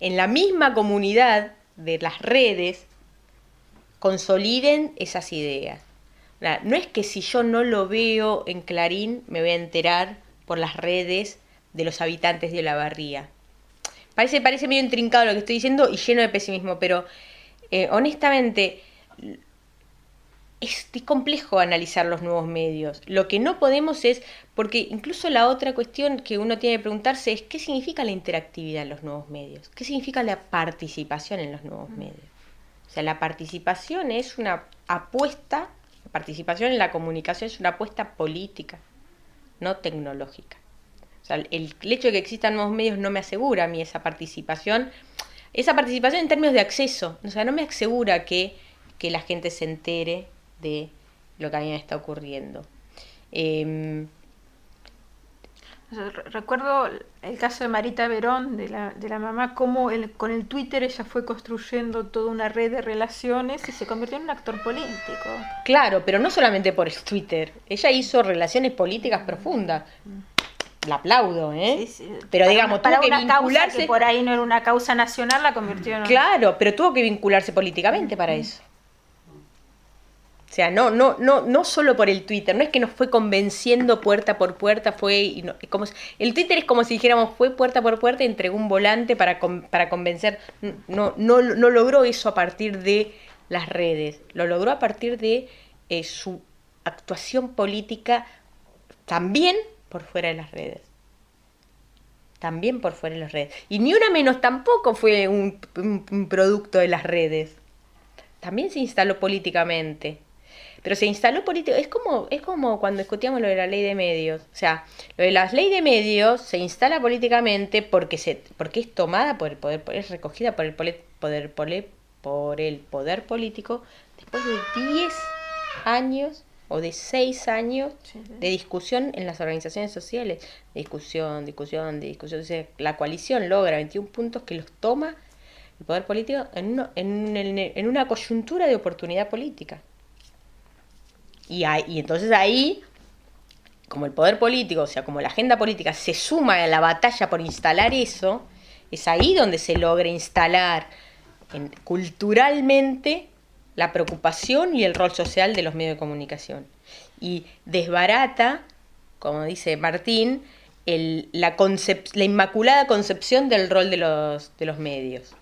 en la misma comunidad de las redes consoliden esas ideas. No es que si yo no lo veo en Clarín me voy a enterar por las redes de los habitantes de Olavarría. Parece medio intrincado lo que estoy diciendo y lleno de pesimismo, pero honestamente es complejo analizar los nuevos medios. Lo que no podemos es, porque incluso la otra cuestión que uno tiene que preguntarse es qué significa la interactividad en los nuevos medios, qué significa la participación en los nuevos medios. O sea, la participación es una apuesta, la participación en la comunicación es una apuesta política, no tecnológica. O sea, el hecho de que existan nuevos medios no me asegura a mí esa participación en términos de acceso. O sea, no me asegura que la gente se entere de lo que a mí me está ocurriendo. Recuerdo el caso de Marita Verón, de la mamá, cómo con el Twitter ella fue construyendo toda una red de relaciones y se convirtió en un actor político. Claro, pero no solamente por el Twitter. Ella hizo relaciones políticas profundas. La aplaudo, ¿eh? Sí, sí. Pero digamos, tuvo que vincularse. Causa que por ahí no era una causa nacional, la convirtió en... Claro, pero tuvo que vincularse políticamente para eso. O sea, no solo por el Twitter, no es que nos fue convenciendo puerta por puerta, el Twitter es como si dijéramos, fue puerta por puerta y entregó un volante para convencer, no logró eso a partir de las redes, lo logró a partir de su actuación política también por fuera de las redes. También por fuera de las redes. Y ni una menos tampoco fue un producto de las redes. También se instaló políticamente. Pero se instaló político, es como cuando discutíamos lo de la ley de medios. O sea, lo de la ley de medios se instala políticamente porque es tomada por el poder, es recogida por el poder político después de 10 años o de 6 años de discusión en las organizaciones sociales. De discusión. O sea, la coalición logra 21 puntos que los toma el poder político en una coyuntura de oportunidad política. Y entonces ahí, como el poder político, o sea, como la agenda política se suma a la batalla por instalar eso, es ahí donde se logra instalar culturalmente la preocupación y el rol social de los medios de comunicación. Y desbarata, como dice Martín, la inmaculada concepción del rol de los medios.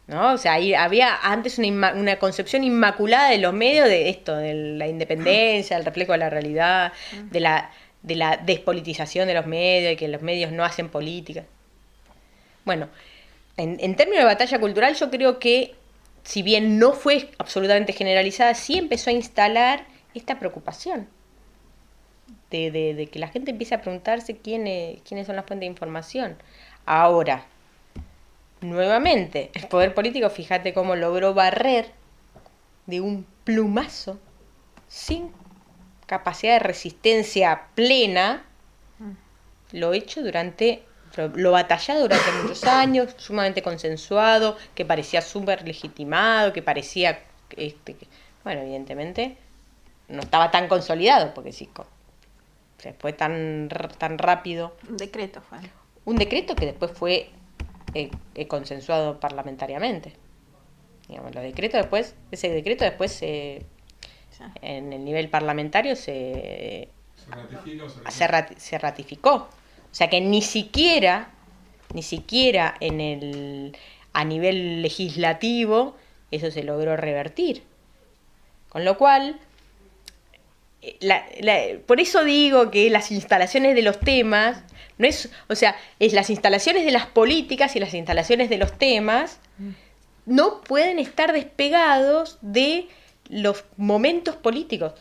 ¿No? O sea, ahí había antes una concepción inmaculada de los medios de esto, de la independencia, el reflejo de la realidad, de la despolitización de los medios, de que los medios no hacen política. Bueno, en términos de batalla cultural, yo creo que, si bien no fue absolutamente generalizada, sí empezó a instalar esta preocupación de que la gente empiece a preguntarse quiénes son las fuentes de información. Ahora, nuevamente, el poder político, fíjate cómo logró barrer de un plumazo, sin capacidad de resistencia plena, lo batallado durante muchos años, sumamente consensuado, que parecía súper legitimado, que parecía, bueno, evidentemente, no estaba tan consolidado, porque sí, se fue tan rápido. Un decreto fue. Un decreto que después fue consensuado parlamentariamente. Digamos, ese decreto después en el nivel parlamentario se ratificó. O sea que ni siquiera a nivel legislativo eso se logró revertir. Con lo cual, por eso digo que las instalaciones de los temas no es, o sea, es las instalaciones de las políticas y las instalaciones de los temas no pueden estar despegados de los momentos políticos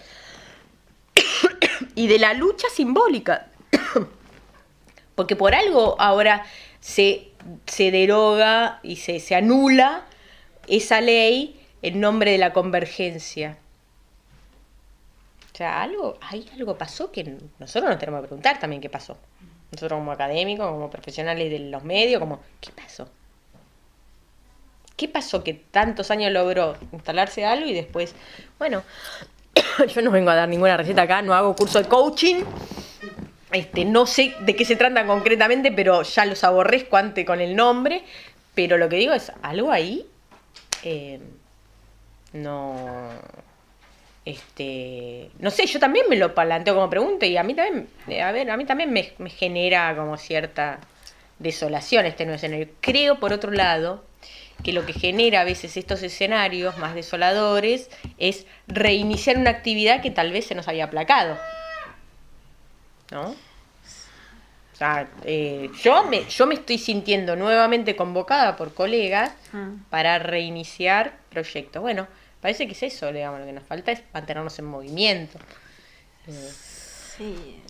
y de la lucha simbólica. Porque por algo ahora se deroga y se anula esa ley en nombre de la convergencia. O sea, algo pasó que nosotros nos tenemos que preguntar también qué pasó. Nosotros como académicos, como profesionales de los medios, ¿qué pasó? ¿Qué pasó que tantos años logró instalarse algo y después, bueno, yo no vengo a dar ninguna receta acá, no hago curso de coaching, no sé de qué se trata concretamente, pero ya los aborrezco antes con el nombre, pero lo que digo es, algo ahí, no sé, yo también me lo planteo como pregunta y a mí también me genera como cierta desolación este nuevo escenario. Creo, por otro lado, que lo que genera a veces estos escenarios más desoladores es reiniciar una actividad que tal vez se nos había aplacado, ¿no? O sea, yo me estoy sintiendo nuevamente convocada por colegas para reiniciar proyectos. Bueno, parece que es eso, digamos, lo que nos falta es mantenernos en movimiento. Sí.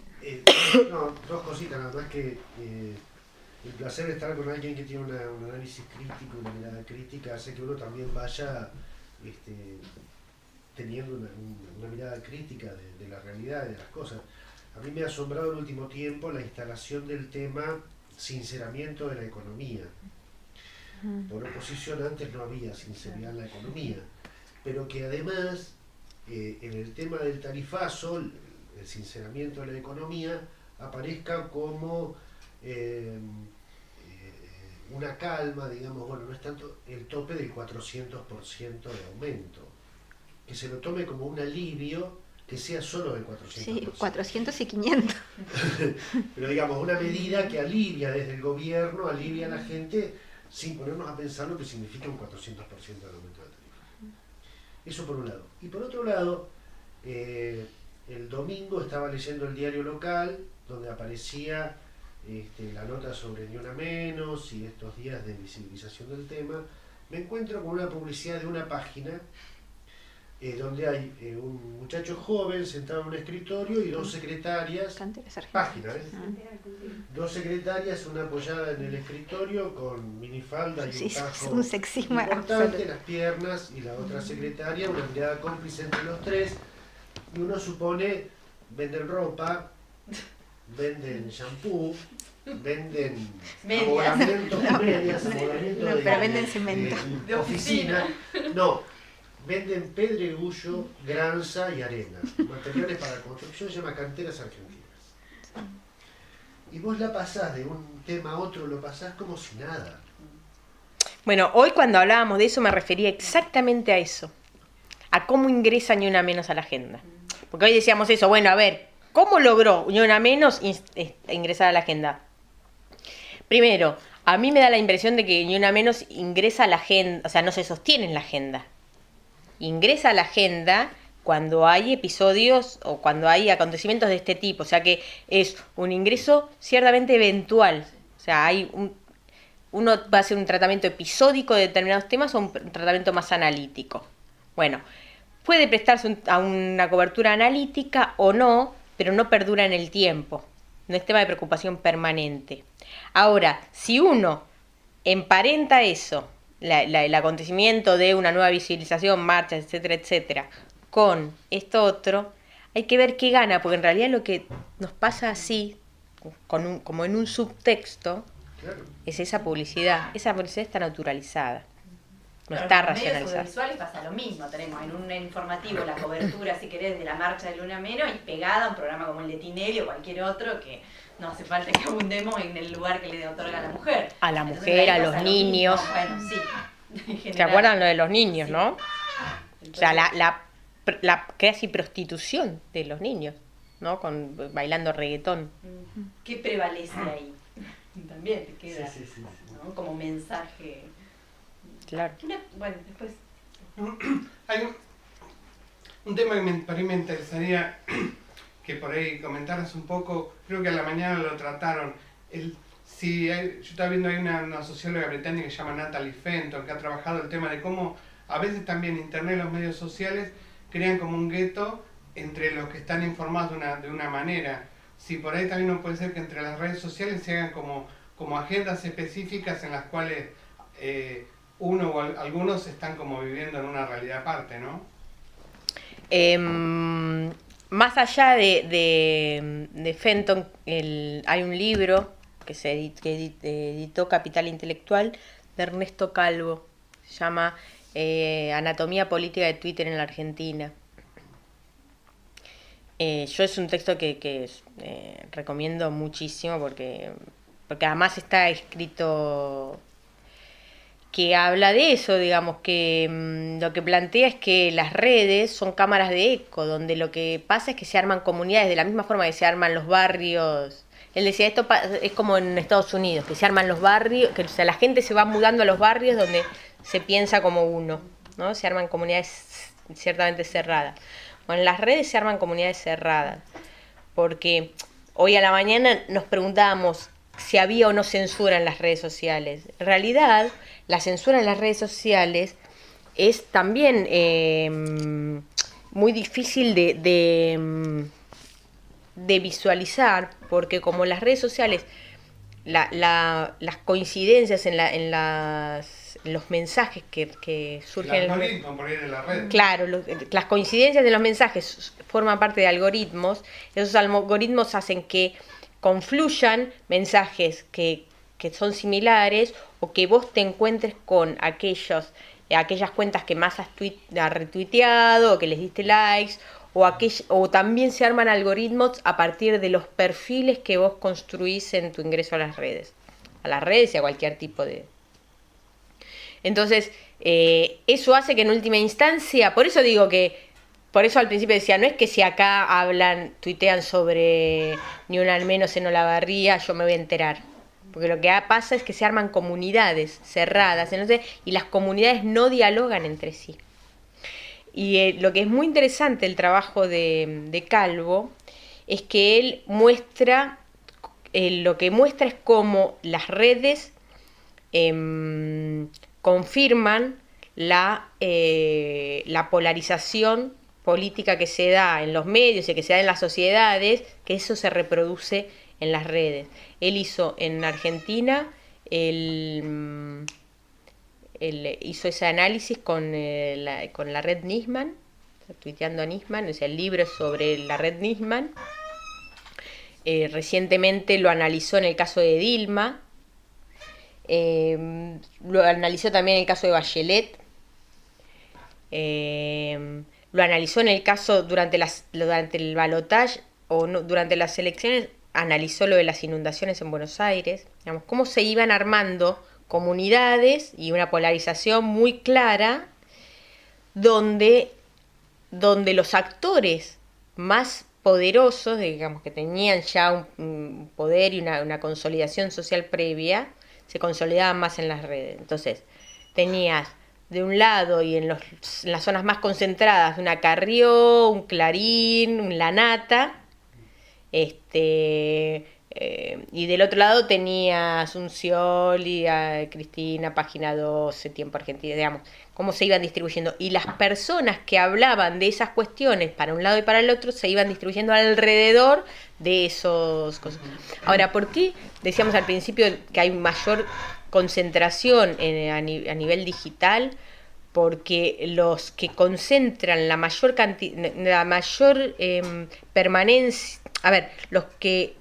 No, dos cositas, nada más que el placer de estar con alguien que tiene un análisis crítico, una mirada crítica, hace que uno también vaya teniendo una mirada crítica de la realidad y de las cosas. A mí me ha asombrado en el último tiempo la instalación del tema sinceramiento de la economía. Por oposición antes no había sinceridad en la economía, pero que además en el tema del tarifazo, el sinceramiento de la economía, aparezca como una calma, digamos, bueno, no es tanto el tope del 400% de aumento, que se lo tome como un alivio, que sea solo del 400%. Sí, 400 y 500. Pero digamos, una medida que alivia desde el gobierno, alivia a la gente, sin ponernos a pensar lo que significa un 400% del aumento de la tarifa. Eso por un lado. Y por otro lado, el domingo estaba leyendo el diario local, donde aparecía la nota sobre Ni Una Menos y estos días de visibilización del tema. Me encuentro con una publicidad de una página donde hay un muchacho joven sentado en un escritorio y dos secretarias, página, dos secretarias, una apoyada en el escritorio con minifalda y un Sí, tajo un sexismo importante, absoluto. las piernas, y la otra secretaria, una mirada cómplice entre los tres, y uno supone, venden ropa, venden shampoo, venden Medias. abogamientos, medias, abogamientos No, pero venden cemento. de oficina. No, venden pedregullo, granza y arena. Materiales para construcción, se llama Canteras Argentinas. Y vos la pasás de un tema a otro, lo pasás como si nada. Bueno, hoy cuando hablábamos de eso me refería exactamente a eso, a cómo ingresa Ni Una Menos a la agenda. Porque hoy decíamos eso, bueno, a ver, ¿cómo logró Ni Una Menos ingresar a la agenda? Primero, a mí me da la impresión de que Ni Una Menos ingresa a la agenda, o sea, no se sostiene en la agenda. Ingresa a la agenda cuando hay episodios o cuando hay acontecimientos de este tipo, o sea que es un ingreso ciertamente eventual, o sea, uno va a hacer un tratamiento episódico de determinados temas o un tratamiento más analítico. Bueno, puede prestarse a una cobertura analítica o no, pero no perdura en el tiempo, no es tema de preocupación permanente. Ahora, si uno emparenta eso, el acontecimiento de una nueva visibilización, marchas, etcétera, etcétera, con esto otro, hay que ver qué gana, porque en realidad lo que nos pasa así, como en un subtexto, Claro. es esa publicidad. Esa publicidad está naturalizada, no Pero está en los medios racionalizada. audiovisuales pasa lo mismo, tenemos en un informativo la cobertura, si querés, de la marcha de Luna Menos y pegada a un programa como el de Tinelli o cualquier otro que no hace falta que abundemos en el lugar que le otorga a la mujer. A la Entonces, mujer, ahí a pasa los lo niños. mismo. Bueno, sí. en ¿Se general. acuerdan lo de los niños, Sí. no? O sea, la casi prostitución de los niños, ¿no? Bailando reggaetón. ¿Qué prevalece ahí? También te Sí, queda, sí, sí, sí. ¿no? Como mensaje. Claro. Bueno, después. Hay un tema que para mí me interesaría que por ahí comentaras un poco, creo que a la mañana lo trataron. Yo estaba viendo ahí una socióloga británica que se llama Natalie Fenton, que ha trabajado el tema de cómo a veces también Internet y los medios sociales crean como un gueto entre los que están informados de una manera. Si por ahí también no puede ser que entre las redes sociales se hagan como agendas específicas en las cuales uno o algunos están como viviendo en una realidad aparte, ¿no? Más allá de Fenton, hay un libro que editó Capital Intelectual de Ernesto Calvo, se llama Anatomía Política de Twitter en la Argentina. Yo es un texto que recomiendo muchísimo porque además está escrito que habla de eso, digamos, que lo que plantea es que las redes son cámaras de eco, donde lo que pasa es que se arman comunidades de la misma forma que se arman los barrios. Él decía, esto es como en Estados Unidos, que se arman los barrios, que o sea, la gente se va mudando a los barrios donde se piensa como uno, ¿no? Se arman comunidades ciertamente cerradas. Bueno, en las redes se arman comunidades cerradas, porque hoy a la mañana nos preguntábamos si había o no censura en las redes sociales. En realidad, la censura en las redes sociales es también muy difícil de visualizar, porque como las redes sociales, las coincidencias en los mensajes que surgen... El algoritmo por ahí de la red. Claro, las coincidencias de los mensajes forman parte de algoritmos. Esos algoritmos hacen que confluyan mensajes que son similares, o que vos te encuentres con aquellas cuentas que más has retuiteado, o que les diste likes, o también se arman algoritmos a partir de los perfiles que vos construís en tu ingreso a las redes y a cualquier tipo de... Entonces, eso hace que en última instancia, por eso al principio decía, no es que si acá tuitean sobre Ni Una al Menos en Olavarría, yo me voy a enterar. Porque lo que pasa es que se arman comunidades cerradas, y las comunidades no dialogan entre sí. Y lo que es muy interesante el trabajo de Calvo es que él muestra, lo que muestra es cómo las redes confirman la polarización política que se da en los medios y que se da en las sociedades, que eso se reproduce en las redes. Él hizo en Argentina, hizo ese análisis con la red Nisman, tuiteando a Nisman, o sea, el libro es sobre la red Nisman. Recientemente lo analizó en el caso de Dilma, lo analizó también en el caso de Bachelet, lo analizó en el caso durante el balotaje, o no, durante las elecciones, analizó lo de las inundaciones en Buenos Aires, digamos, cómo se iban armando comunidades y una polarización muy clara, donde los actores más poderosos, digamos, que tenían ya un poder y una consolidación social previa, se consolidaban más en las redes. Entonces, tenías de un lado y en las zonas más concentradas una Carrió, un Clarín, un La Nata, y del otro lado tenías un Scioli, Cristina, Página 12, Tiempo Argentina, digamos, cómo se iban distribuyendo. Y las personas que hablaban de esas cuestiones para un lado y para el otro se iban distribuyendo alrededor de esos cosas. Ahora, ¿por qué decíamos al principio que hay mayor concentración a nivel digital? Porque los que concentran la mayor permanencia, los que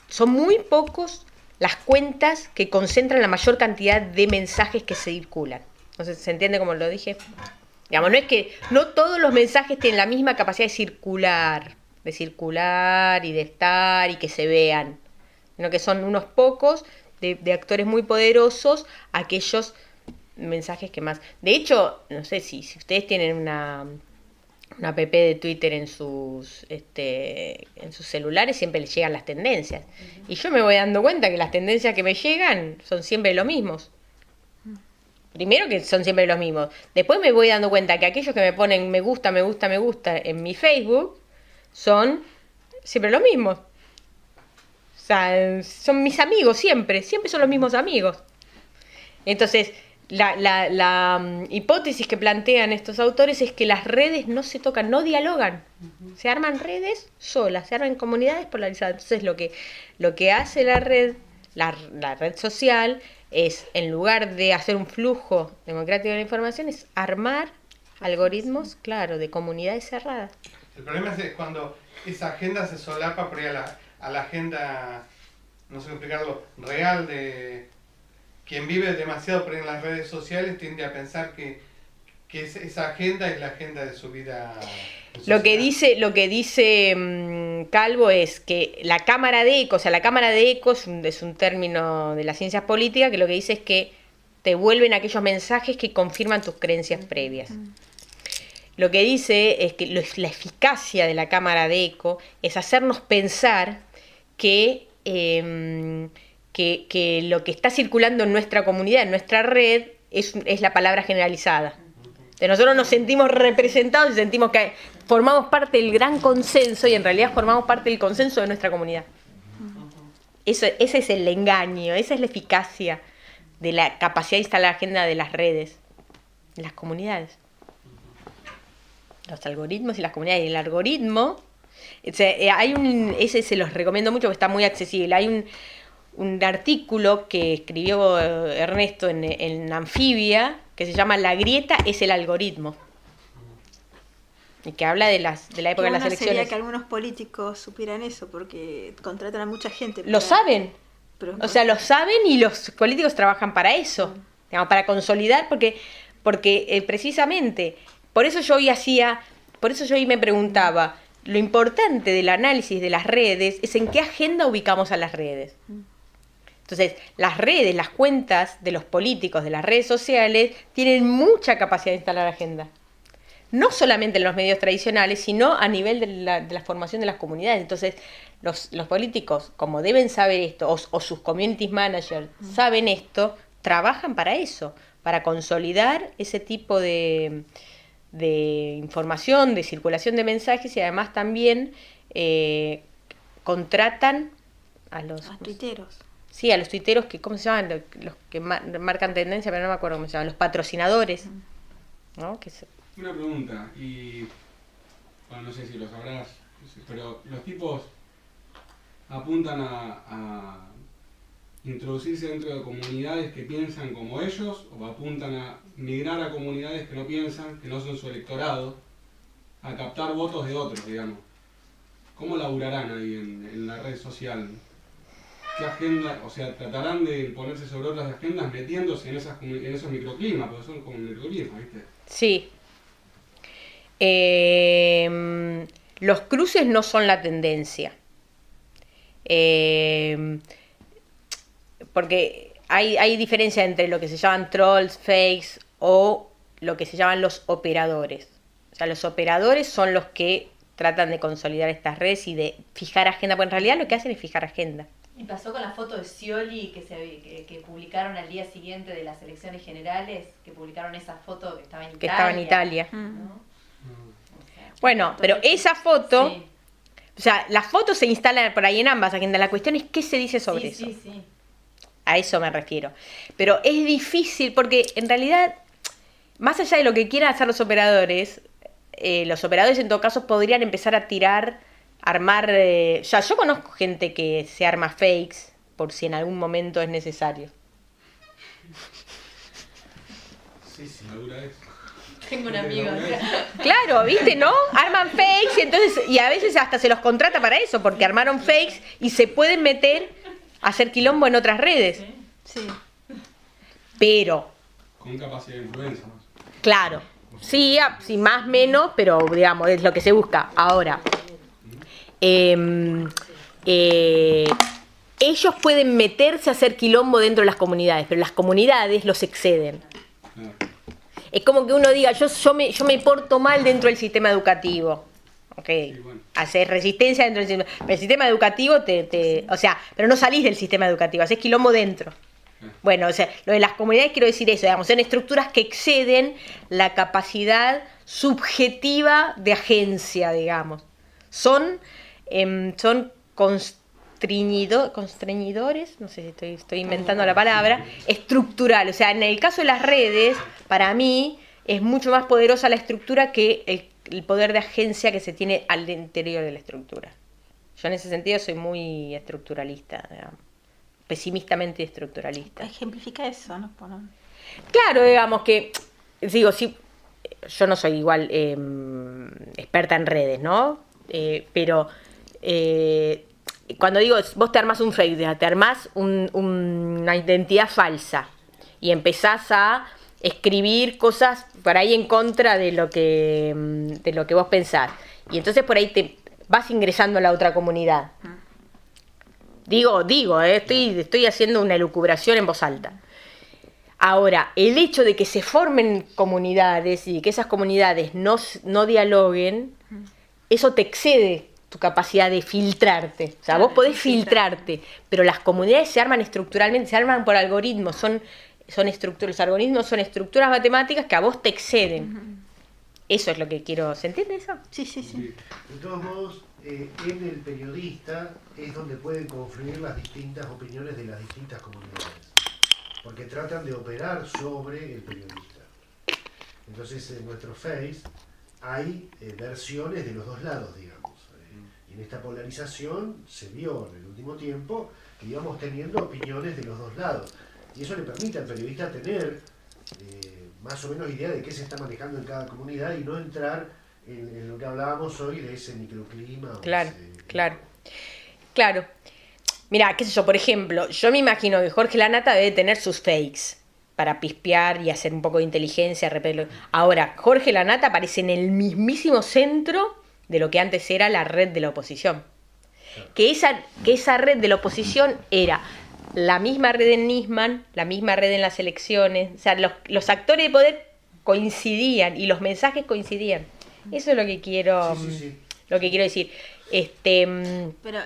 son muy pocos las cuentas que concentran la mayor cantidad de mensajes que se circulan. Entonces, ¿se entiende cómo lo dije? Digamos, no todos los mensajes tienen la misma capacidad de circular y de estar y que se vean, sino que son unos pocos de actores muy poderosos aquellos mensajes que más... De hecho, no sé si ustedes tienen una app de Twitter en sus celulares, siempre les llegan las tendencias. Y yo me voy dando cuenta que las tendencias que me llegan son siempre los mismos. Primero que son siempre los mismos. Después me voy dando cuenta que aquellos que me ponen me gusta en mi Facebook son siempre los mismos. O sea, son mis amigos siempre son los mismos amigos. Entonces, la hipótesis que plantean estos autores es que las redes no se tocan, no dialogan. Se arman redes solas, se arman comunidades polarizadas. Entonces, lo que hace la red social es, en lugar de hacer un flujo democrático de la información, es armar algoritmos, claro, de comunidades cerradas. El problema es cuando esa agenda se solapa por ahí a la agenda, no sé cómo explicarlo, real de... Quien vive demasiado por ahí en las redes sociales tiende a pensar que esa agenda es la agenda de su vida. Lo que dice Calvo es que la cámara de eco, es un término de las ciencias políticas, que lo que dice es que te vuelven aquellos mensajes que confirman tus creencias previas. Lo que dice es que la eficacia de la cámara de eco es hacernos pensar que lo que está circulando en nuestra comunidad, en nuestra red, es la palabra generalizada. Entonces nosotros nos sentimos representados y sentimos que formamos parte del gran consenso y en realidad formamos parte del consenso de nuestra comunidad. Ese es el engaño, esa es la eficacia de la capacidad de instalar agenda de las redes, de las comunidades. Los algoritmos y las comunidades. Y el algoritmo, ese se los recomiendo mucho porque está muy accesible. Hay un artículo que escribió Ernesto en Anfibia que se llama La grieta es el algoritmo. Y que habla de la época de las elecciones. Sería que algunos políticos supieran eso porque contratan a mucha gente. Lo saben. O sea, lo saben y los políticos trabajan para eso. Digamos, para consolidar, porque precisamente, por eso yo hoy me preguntaba, lo importante del análisis de las redes es en qué agenda ubicamos a las redes. Entonces, las redes, las cuentas de los políticos, de las redes sociales, tienen mucha capacidad de instalar agenda. No solamente en los medios tradicionales, sino a nivel de la formación de las comunidades. Entonces, los políticos, como deben saber esto, o sus community managers saben esto, trabajan para eso, para consolidar ese tipo de información, de circulación de mensajes y además también contratan a los tuiteros. Sí, a los tuiteros que, ¿cómo se llaman? Los que marcan tendencia, pero no me acuerdo cómo se llaman, los patrocinadores. ¿No? Una pregunta, y bueno, no sé si lo sabrás, pero los tipos apuntan a introducirse dentro de comunidades que piensan como ellos, o apuntan a migrar a comunidades que no piensan, que no son su electorado, a captar votos de otros, digamos. ¿Cómo laburarán ahí en la red social? ¿Qué agenda? O sea, tratarán de ponerse sobre otras agendas metiéndose en esos microclimas, porque son como microclimas, ¿viste? Sí. Los cruces no son la tendencia. Porque hay diferencia entre lo que se llaman trolls, fakes o lo que se llaman los operadores. O sea, los operadores son los que tratan de consolidar estas redes y de fijar agenda, porque en realidad lo que hacen es fijar agenda. Y pasó con la foto de Scioli que publicaron al día siguiente de las elecciones generales, que publicaron esa foto que estaba en Italia. ¿No? Bueno, pero esa foto, sí. O sea, las fotos se instalan por ahí en ambas agendas. La cuestión es qué se dice sobre eso. Sí. A eso me refiero. Pero es difícil porque en realidad, más allá de lo que quieran hacer los operadores en todo caso podrían empezar a armar, ya yo conozco gente que se arma fakes por si en algún momento es necesario. Sí, madura es. Tengo un amigo. Claro, ¿viste, no? Arman fakes y a veces hasta se los contrata para eso, porque armaron fakes y se pueden meter a hacer quilombo en otras redes. Sí. Pero... Con capacidad de influencia. Claro. Sí, más menos, pero digamos, es lo que se busca. Ahora... ellos pueden meterse a hacer quilombo dentro de las comunidades, pero las comunidades los exceden. Es como que uno diga, yo me porto mal dentro del sistema educativo. Okay. Sí, bueno. Hacer resistencia dentro del sistema. Pero el sistema educativo o sea, pero no salís del sistema educativo, haces quilombo dentro. Bueno, o sea, lo de las comunidades quiero decir eso, digamos, son estructuras que exceden la capacidad subjetiva de agencia, digamos. Son constreñidores, no sé si estoy inventando la palabra, estructural. O sea, en el caso de las redes, para mí, es mucho más poderosa la estructura que el poder de agencia que se tiene al interior de la estructura. Yo en ese sentido soy muy estructuralista, digamos, pesimistamente estructuralista. Ejemplifica eso, ¿no? Claro, digamos que, digo, sí, yo no soy igual experta en redes, ¿no? Pero cuando digo, vos te armás un fake, te armás una identidad falsa y empezás a escribir cosas por ahí en contra de lo que vos pensás. Y entonces por ahí te vas ingresando a la otra comunidad. Estoy haciendo una elucubración en voz alta. Ahora, el hecho de que se formen comunidades y que esas comunidades no dialoguen, eso te excede tu capacidad de filtrarte. O sea, vos podés filtrarte, pero las comunidades se arman estructuralmente, se arman por algoritmos, son los algoritmos son estructuras matemáticas que a vos te exceden. Eso es lo que quiero. ¿Se entiende eso? Sí, sí, sí. De todos modos, en el periodista es donde pueden confluir las distintas opiniones de las distintas comunidades, porque tratan de operar sobre el periodista. Entonces, en nuestro Face hay versiones de los dos lados, digamos. Y en esta polarización se vio en el último tiempo que íbamos teniendo opiniones de los dos lados. Y eso le permite al periodista tener más o menos idea de qué se está manejando en cada comunidad y no entrar en lo que hablábamos hoy de ese microclima. Claro, claro. Mira, qué sé yo, por ejemplo, yo me imagino que Jorge Lanata debe tener sus fakes para pispear y hacer un poco de inteligencia. Ahora, Jorge Lanata aparece en el mismísimo centro de lo que antes era la red de la oposición. Que esa red de la oposición era la misma red en Nisman, la misma red en las elecciones. O sea, los actores de poder coincidían y los mensajes coincidían. Eso es lo que quiero, lo que quiero decir. Pero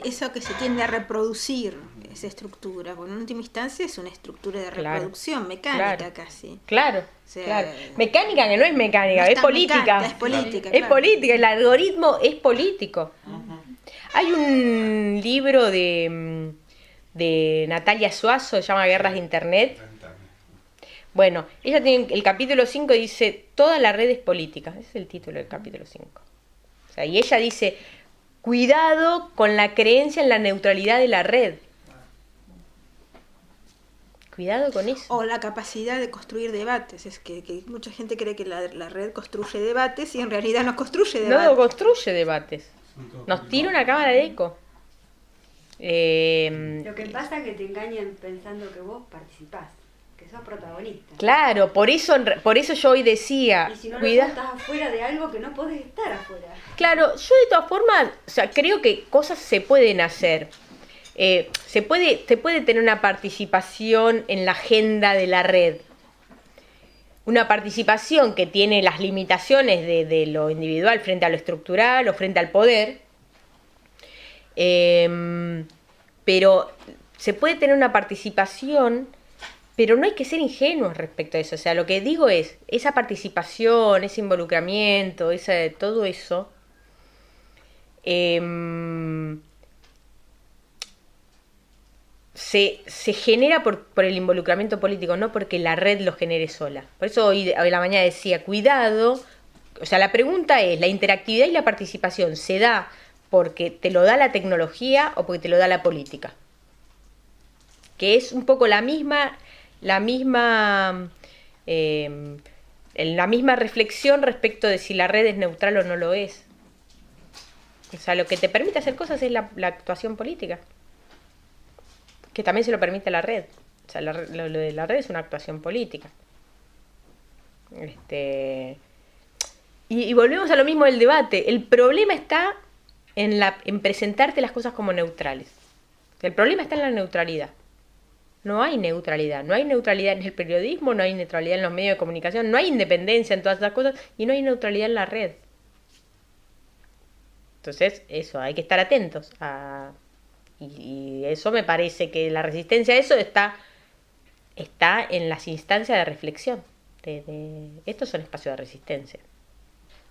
eso que se tiende a reproducir, esa estructura, porque en última instancia es una estructura de reproducción mecánica casi. Claro, claro. Mecánica que no es mecánica, es política. Es política, es política, el algoritmo es político. Hay un libro de Natalia Suazo, se llama Guerras de Internet. Bueno, ella tiene el capítulo 5, dice, toda la red es política. Ese es el título del capítulo 5. O sea, y ella dice, cuidado con la creencia en la neutralidad de la red. Cuidado con eso. O la capacidad de construir debates. Es que mucha gente cree que la red construye debates y en realidad no construye debates. No construye debates. Nos tira una cámara de eco. Lo que pasa es que te engañan pensando que vos participás, que sos protagonista. Claro, por eso yo hoy decía, Y si no cuida. estás afuera de algo que no podés estar afuera. Claro, yo de todas formas, o sea, creo que cosas se pueden hacer. Se puede tener una participación en la agenda de la red. Una participación que tiene las limitaciones de lo individual frente a lo estructural o frente al poder. Pero se puede tener una participación, pero no hay que ser ingenuos respecto a eso. O sea, lo que digo es, esa participación, ese involucramiento, todo eso, se genera por el involucramiento político, no porque la red lo genere sola. Por eso hoy a la mañana decía, cuidado. O sea, la pregunta es, ¿la interactividad y la participación se da porque te lo da la tecnología o porque te lo da la política? Que es un poco la misma reflexión respecto de si la red es neutral o no lo es. O sea, lo que te permite hacer cosas es la actuación política, que también se lo permite la red. O sea, lo de la red es una actuación política. Y volvemos a lo mismo del debate. El problema está en presentarte las cosas como neutrales. El problema está en la neutralidad. No hay neutralidad. No hay neutralidad en el periodismo, no hay neutralidad en los medios de comunicación, no hay independencia en todas esas cosas y no hay neutralidad en la red. Entonces, eso, hay que estar atentos y eso me parece que la resistencia a eso está en las instancias de reflexión. Estos son espacios de resistencia.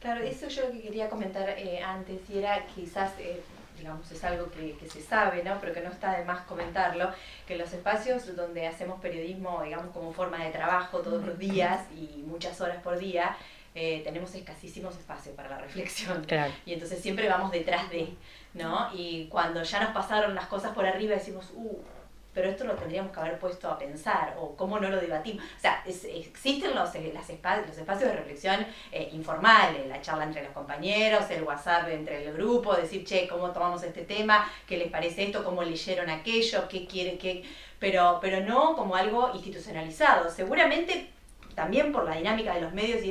Claro, eso yo lo que quería comentar antes, y era quizás, digamos, es algo que se sabe, ¿no? Pero que no está de más comentarlo, que los espacios donde hacemos periodismo, digamos, como forma de trabajo todos los días y muchas horas por día, tenemos escasísimos espacios para la reflexión. Claro. Y entonces siempre vamos detrás de, ¿no? Y cuando ya nos pasaron las cosas por arriba decimos, pero esto lo tendríamos que haber puesto a pensar, o cómo no lo debatimos. O sea, existen los espacios de reflexión informales, la charla entre los compañeros, el WhatsApp entre el grupo, decir, che, ¿cómo tomamos este tema? ¿Qué les parece esto? ¿Cómo leyeron aquello? ¿Qué quieren? Pero no como algo institucionalizado. Seguramente también por la dinámica de los medios y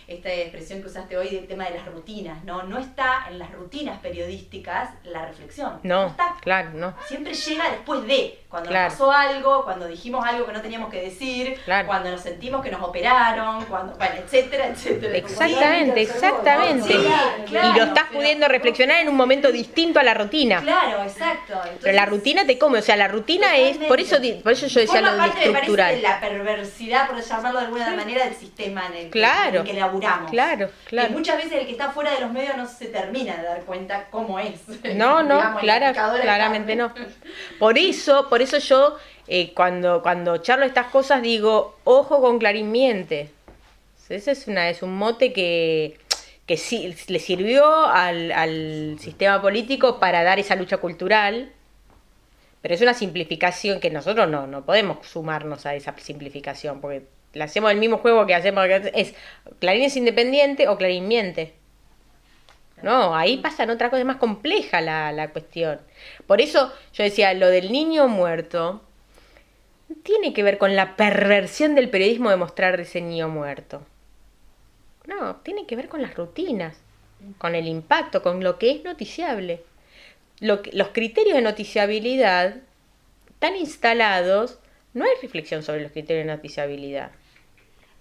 esta expresión que usaste hoy del tema de las rutinas, ¿no? No está en las rutinas periodísticas la reflexión. No, está. claro, no. Siempre llega después de, cuando Claro. nos pasó algo, cuando dijimos algo que no teníamos que decir, Claro. cuando nos sentimos que nos operaron, cuando, bueno, etcétera, etcétera. Exactamente, exactamente. Sí, claro. Y lo estás Pero- pudiendo reflexionar en un momento distinto a la rutina. Claro, exacto. Entonces, Pero la rutina te come, o sea, la rutina es, por eso yo decía lo forma del parte, me parece, de estructural. la perversidad, por llamarlo de alguna manera, del sistema en el Claro. que laburamos. Claro, Que claro. muchas veces el que está fuera de los medios no se termina de dar cuenta cómo es. No, no, Digamos, la picadora de claramente carne. no. Por eso yo, cuando charlo estas cosas, digo, ojo con Clarín miente. Ese es un mote que sí le sirvió al sistema político para dar esa lucha cultural, pero es una simplificación que nosotros no podemos sumarnos a esa simplificación, porque le hacemos el mismo juego que hacemos, es Clarín es independiente o Clarín miente. No, ahí pasa en otra cosa, es más compleja la cuestión. Por eso yo decía, lo del niño muerto no tiene que ver con la perversión del periodismo de mostrar ese niño muerto. No, tiene que ver con las rutinas, con el impacto, con lo que es noticiable. Los criterios de noticiabilidad están instalados, no hay reflexión sobre los criterios de noticiabilidad.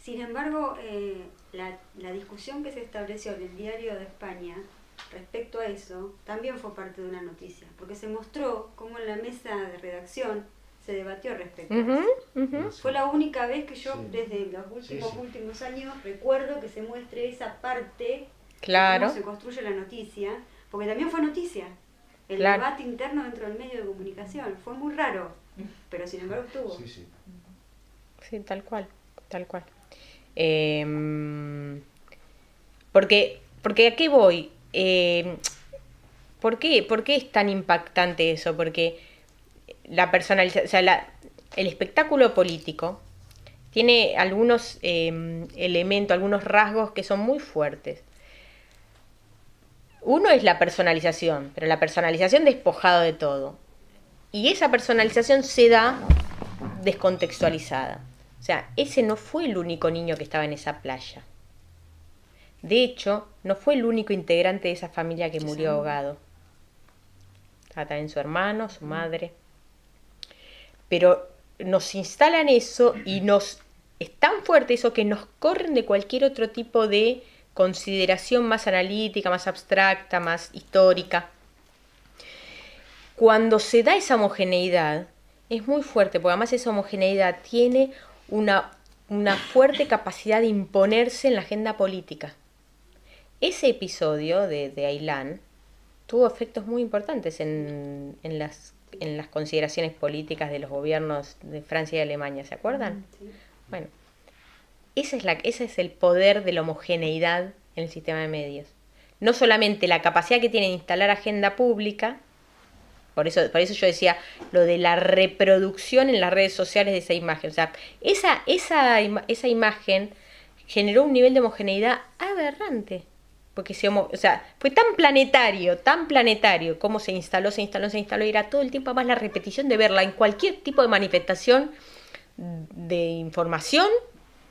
Sin embargo, la discusión que se estableció en el Diario de España respecto a eso también fue parte de una noticia, porque se mostró cómo en la mesa de redacción se debatió respecto a Ujú, eso. ujú. Fue la única vez que yo, Sí. desde los últimos, Sí. últimos años, recuerdo que se muestre esa parte Claro. de cómo se construye la noticia, porque también fue noticia. El Claro. debate interno dentro del medio de comunicación fue muy raro, pero sin embargo estuvo. Sí, sí. Sí, tal cual, tal cual. Porque ¿a qué voy? ¿Por qué es tan impactante eso? Porque la personalización, o sea, el espectáculo político tiene algunos elementos, algunos rasgos que son muy fuertes. Uno es la personalización, pero la personalización despojado de todo. Y esa personalización se da descontextualizada. O sea, ese no fue el único niño que estaba en esa playa. De hecho, no fue el único integrante de esa familia que murió ahogado. Estaba también su hermano, su madre. Pero nos instalan eso y es tan fuerte eso que nos corren de cualquier otro tipo de consideración más analítica, más abstracta, más histórica. Cuando se da esa homogeneidad, es muy fuerte, porque además esa homogeneidad tiene una fuerte capacidad de imponerse en la agenda política. Ese episodio de Ailán tuvo efectos muy importantes en las consideraciones políticas de los gobiernos de Francia y Alemania, ¿se acuerdan? Sí. Bueno, ese es el poder de la homogeneidad en el sistema de medios. No solamente la capacidad que tiene de instalar agenda pública, por eso yo decía lo de la reproducción en las redes sociales de esa imagen. O sea, esa imagen generó un nivel de homogeneidad aberrante. Porque fue tan planetario como se instaló, y era todo el tiempo más la repetición de verla en cualquier tipo de manifestación de información,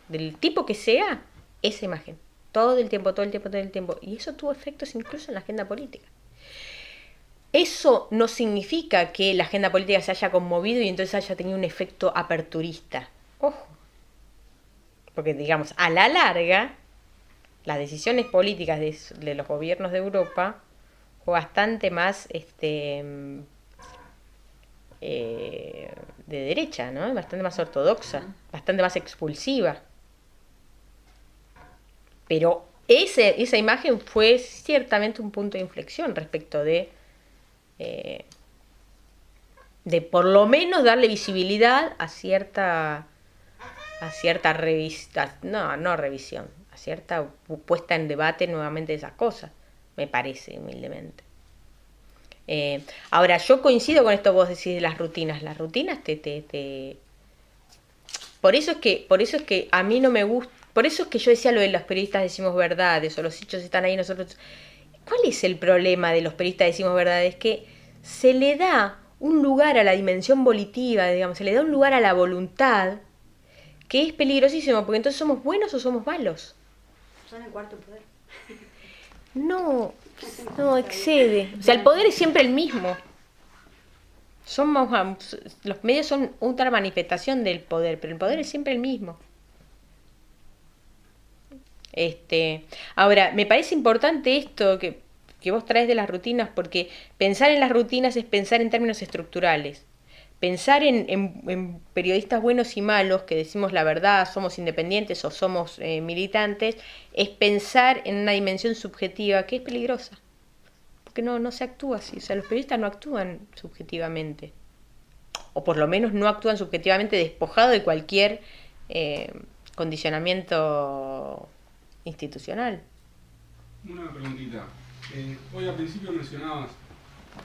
del tipo que sea, esa imagen. Todo el tiempo. Y eso tuvo efectos incluso en la agenda política. Eso no significa que la agenda política se haya conmovido y entonces haya tenido un efecto aperturista. Ojo. Porque, digamos, a la larga, las decisiones políticas de los gobiernos de Europa fue bastante más de derecha, ¿no? Bastante más ortodoxa, bastante más expulsiva. Pero esa imagen fue ciertamente un punto de inflexión respecto de por lo menos darle visibilidad a cierta revista, no revisión, a cierta puesta en debate nuevamente de esas cosas, me parece, humildemente. Ahora, yo coincido con esto que vos decís de las rutinas. Las rutinas Por eso es que a mí no me gusta. Por eso es que yo decía lo de los periodistas decimos verdades o los hechos están ahí nosotros. ¿Cuál es el problema de los periodistas decimos verdades? Que se le da un lugar a la dimensión volitiva, digamos, se le da un lugar a la voluntad que es peligrosísimo, porque entonces somos buenos o somos malos. Son el cuarto poder. No, no excede. O sea, el poder es siempre el mismo. Los medios son otra manifestación del poder, pero el poder es siempre el mismo. Ahora, me parece importante esto que vos traes de las rutinas, porque pensar en las rutinas es pensar en términos estructurales. Pensar en periodistas buenos y malos, que decimos la verdad, somos independientes o somos militantes, es pensar en una dimensión subjetiva que es peligrosa. Porque no se actúa así. O sea, los periodistas no actúan subjetivamente. O por lo menos no actúan subjetivamente despojado de cualquier condicionamiento institucional. Una preguntita. Hoy al principio mencionabas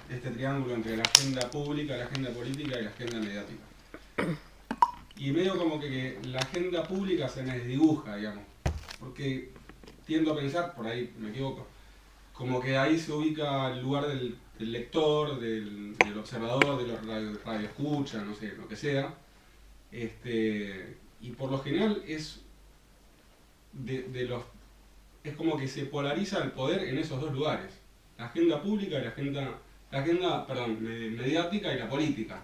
este triángulo entre la agenda pública, la agenda política y la agenda mediática. Y medio como que la agenda pública se me desdibuja, digamos. Porque tiendo a pensar, por ahí me equivoco, como que ahí se ubica el lugar del lector, del observador, de los radioescuchas, no sé, lo que sea. Y por lo general es es como que se polariza el poder en esos dos lugares. La agenda pública y la agenda mediática y la política.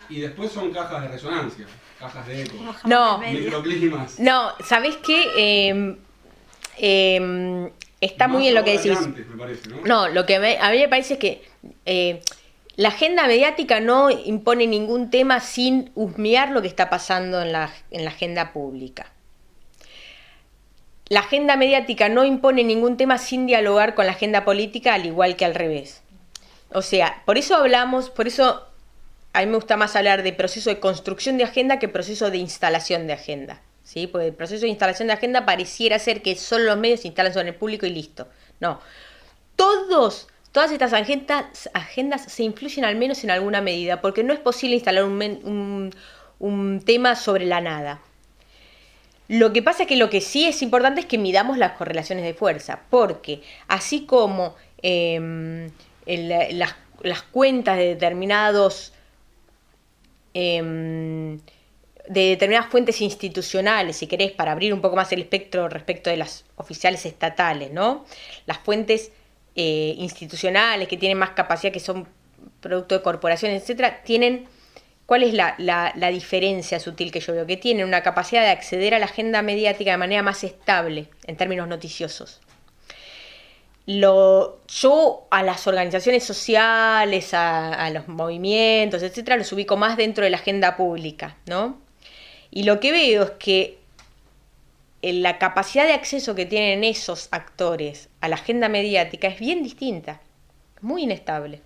Y después son cajas de resonancia, cajas de eco, No, microclimas. no, ¿sabés qué? Está muy bien lo que decís. Antes, me parece, ¿no? No, lo que a mí me parece es que la agenda mediática no impone ningún tema sin husmear lo que está pasando en la agenda pública. La agenda mediática no impone ningún tema sin dialogar con la agenda política, al igual que al revés. O sea, por eso a mí me gusta más hablar de proceso de construcción de agenda que proceso de instalación de agenda. ¿Sí? Porque el proceso de instalación de agenda pareciera ser que solo los medios se instalan sobre el público y listo. No. Todas estas agendas se influyen al menos en alguna medida, porque no es posible instalar un tema sobre la nada. Lo que pasa es que lo que sí es importante es que midamos las correlaciones de fuerza, porque así como las cuentas de determinadas fuentes institucionales, si querés, para abrir un poco más el espectro respecto de las oficiales estatales, ¿no? Las fuentes institucionales que tienen más capacidad, que son producto de corporaciones, etcétera, tienen... ¿Cuál es la diferencia sutil que yo veo? Que tienen una capacidad de acceder a la agenda mediática de manera más estable en términos noticiosos. Yo a las organizaciones sociales, a los movimientos, etcétera, los ubico más dentro de la agenda pública, ¿no? Y lo que veo es que la capacidad de acceso que tienen esos actores a la agenda mediática es bien distinta, muy inestable.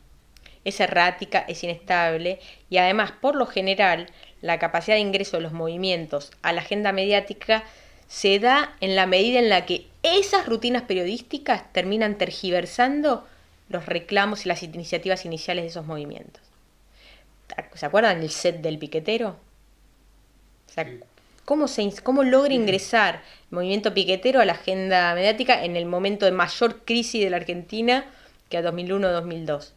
Es errática, es inestable y además, por lo general, la capacidad de ingreso de los movimientos a la agenda mediática se da en la medida en la que esas rutinas periodísticas terminan tergiversando los reclamos y las iniciativas iniciales de esos movimientos. ¿Se acuerdan del set del piquetero? O sea, ¿cómo logra ingresar el movimiento piquetero a la agenda mediática en el momento de mayor crisis de la Argentina, que a 2001-2002?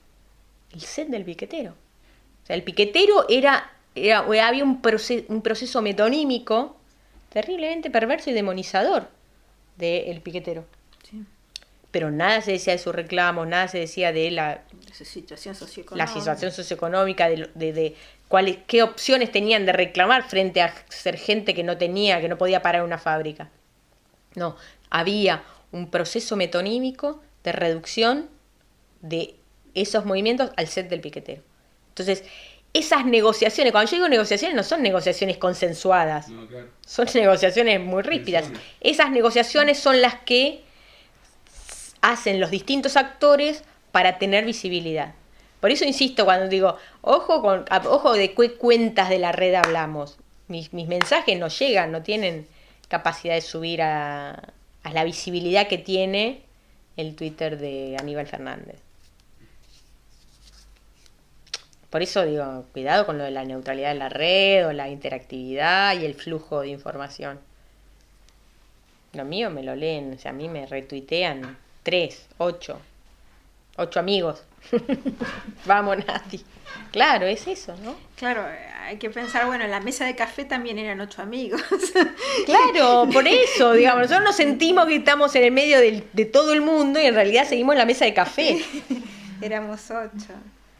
El set del piquetero. O sea, el piquetero había un proceso metonímico terriblemente perverso y demonizador del piquetero. Sí. Pero nada se decía de sus reclamos, nada se decía de la situación socioeconómica. La situación socioeconómica, de qué opciones tenían de reclamar frente a ser gente que no podía parar una fábrica. No, había un proceso metonímico de reducción de esos movimientos al set del piquetero. Entonces, esas negociaciones, cuando yo digo negociaciones, no son negociaciones consensuadas, No, claro. son negociaciones muy ríspidas. Tensiones. Esas negociaciones son las que hacen los distintos actores para tener visibilidad. Por eso insisto cuando digo, ojo de qué cuentas de la red hablamos. Mis mensajes no llegan, no tienen capacidad de subir a la visibilidad que tiene el Twitter de Aníbal Fernández. Por eso digo, cuidado con lo de la neutralidad de la red o la interactividad y el flujo de información. Lo mío me lo leen, o sea, a mí me retuitean 3, 8 8 amigos. Vamos, Nati. Claro, es eso, ¿no? Claro, hay que pensar, bueno, en la mesa de café también eran 8 amigos. Claro, por eso, digamos, nosotros nos sentimos que estamos en el medio de todo el mundo y en realidad seguimos en la mesa de café. Éramos 8.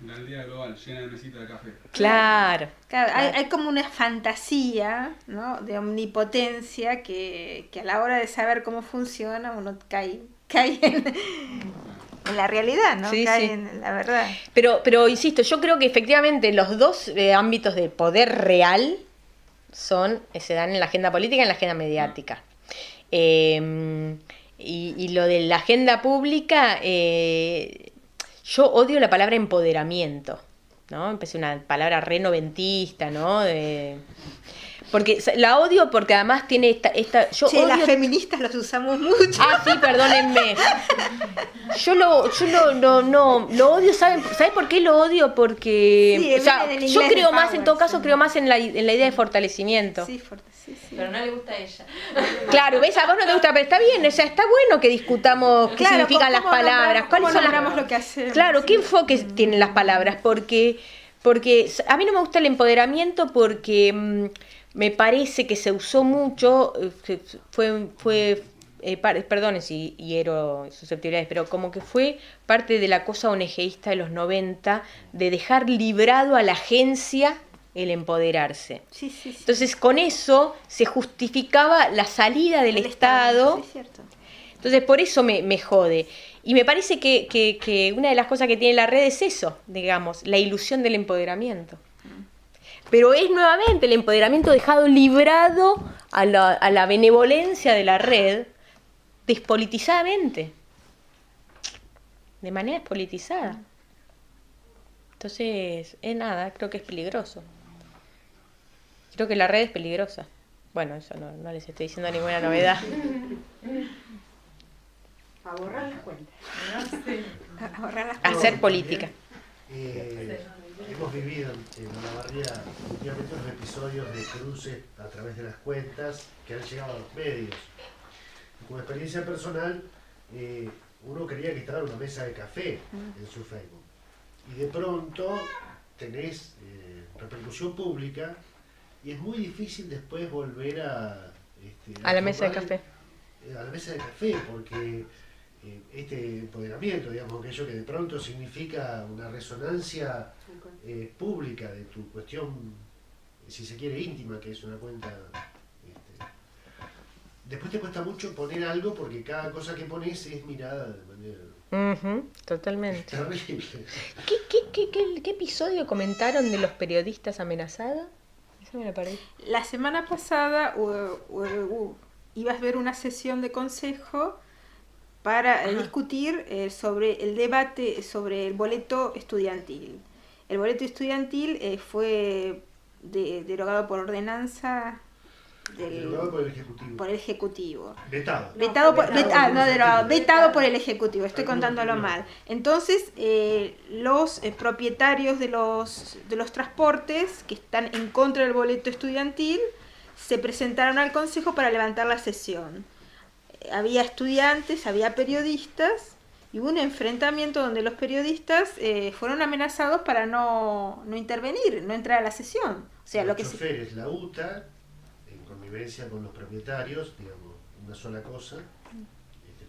La aldea global, llena de mesitas de café. Claro. Claro, hay como una fantasía, ¿no?, de omnipotencia que a la hora de saber cómo funciona uno cae en la realidad, ¿no? Sí, Cae sí. en la verdad. Pero insisto, yo creo que efectivamente los dos ámbitos de poder real se dan en la agenda política y en la agenda mediática. Y lo de la agenda pública, yo odio la palabra empoderamiento, ¿no? Empecé una palabra re noventista, ¿no? Porque la odio porque además tiene esta yo Che, odio... las feministas los usamos mucho. Ah, sí, perdónenme. Yo lo odio, ¿saben por qué lo odio? Porque Sí, o sea, viene en yo inglés creo de más, power, en todo caso, sí. creo más en la idea de fortalecimiento. Sí, fuerte, sí. Pero no le gusta a ella. Claro, ¿ves? A vos no te gusta, pero está bien, o sea, está bueno que discutamos qué Claro, significan las ¿cómo palabras, nombramos cuáles son lo que hacemos? Claro, ¿qué enfoque tienen las palabras? Porque a mí no me gusta el empoderamiento porque me parece que se usó mucho, perdonen si hiero susceptibilidades, pero como que fue parte de la cosa ONGista de los 90, de dejar librado a la agencia el empoderarse. Sí. Entonces con eso se justificaba la salida del El Estado. Sí, es cierto. Entonces por eso me jode. Y me parece que una de las cosas que tiene la red es eso, digamos, la ilusión del empoderamiento. Pero es nuevamente el empoderamiento dejado librado a la benevolencia de la red despolitizadamente. De manera despolitizada. Entonces, nada, creo que es peligroso. Creo que la red es peligrosa. Bueno, eso no les estoy diciendo ninguna novedad. A borrar las cuentas. Ahorrar las Hacer política. Hemos vivido en la barriera últimamente unos episodios de cruce a través de las cuentas que han llegado a los medios. Y como experiencia personal, uno creía que estaba en una mesa de café en su Facebook. Y de pronto tenés repercusión pública y es muy difícil después volver a la mesa de café. A la mesa de café, porque este empoderamiento, digamos, aquello que de pronto significa una resonancia pública de tu cuestión, si se quiere, íntima, que es una cuenta. Después te cuesta mucho poner algo porque cada cosa que pones es mirada de manera Totalmente. terrible. ¿Qué episodio comentaron de los periodistas amenazados? Eso me lo perdí. La semana pasada ibas a ver una sesión de consejo para discutir sobre el debate sobre el boleto estudiantil. El boleto estudiantil fue derogado por ordenanza Derogado por el Ejecutivo. por el Ejecutivo. Vetado. Vetado por el Ejecutivo, estoy contándolo mal. Entonces, los propietarios de los transportes que están en contra del boleto estudiantil se presentaron al Consejo para levantar la sesión. Había estudiantes, había periodistas y hubo un enfrentamiento donde los periodistas fueron amenazados para no intervenir, no entrar a la sesión. O sea, Los lo que choferes, la UTA, en connivencia con los propietarios, digamos, una sola cosa,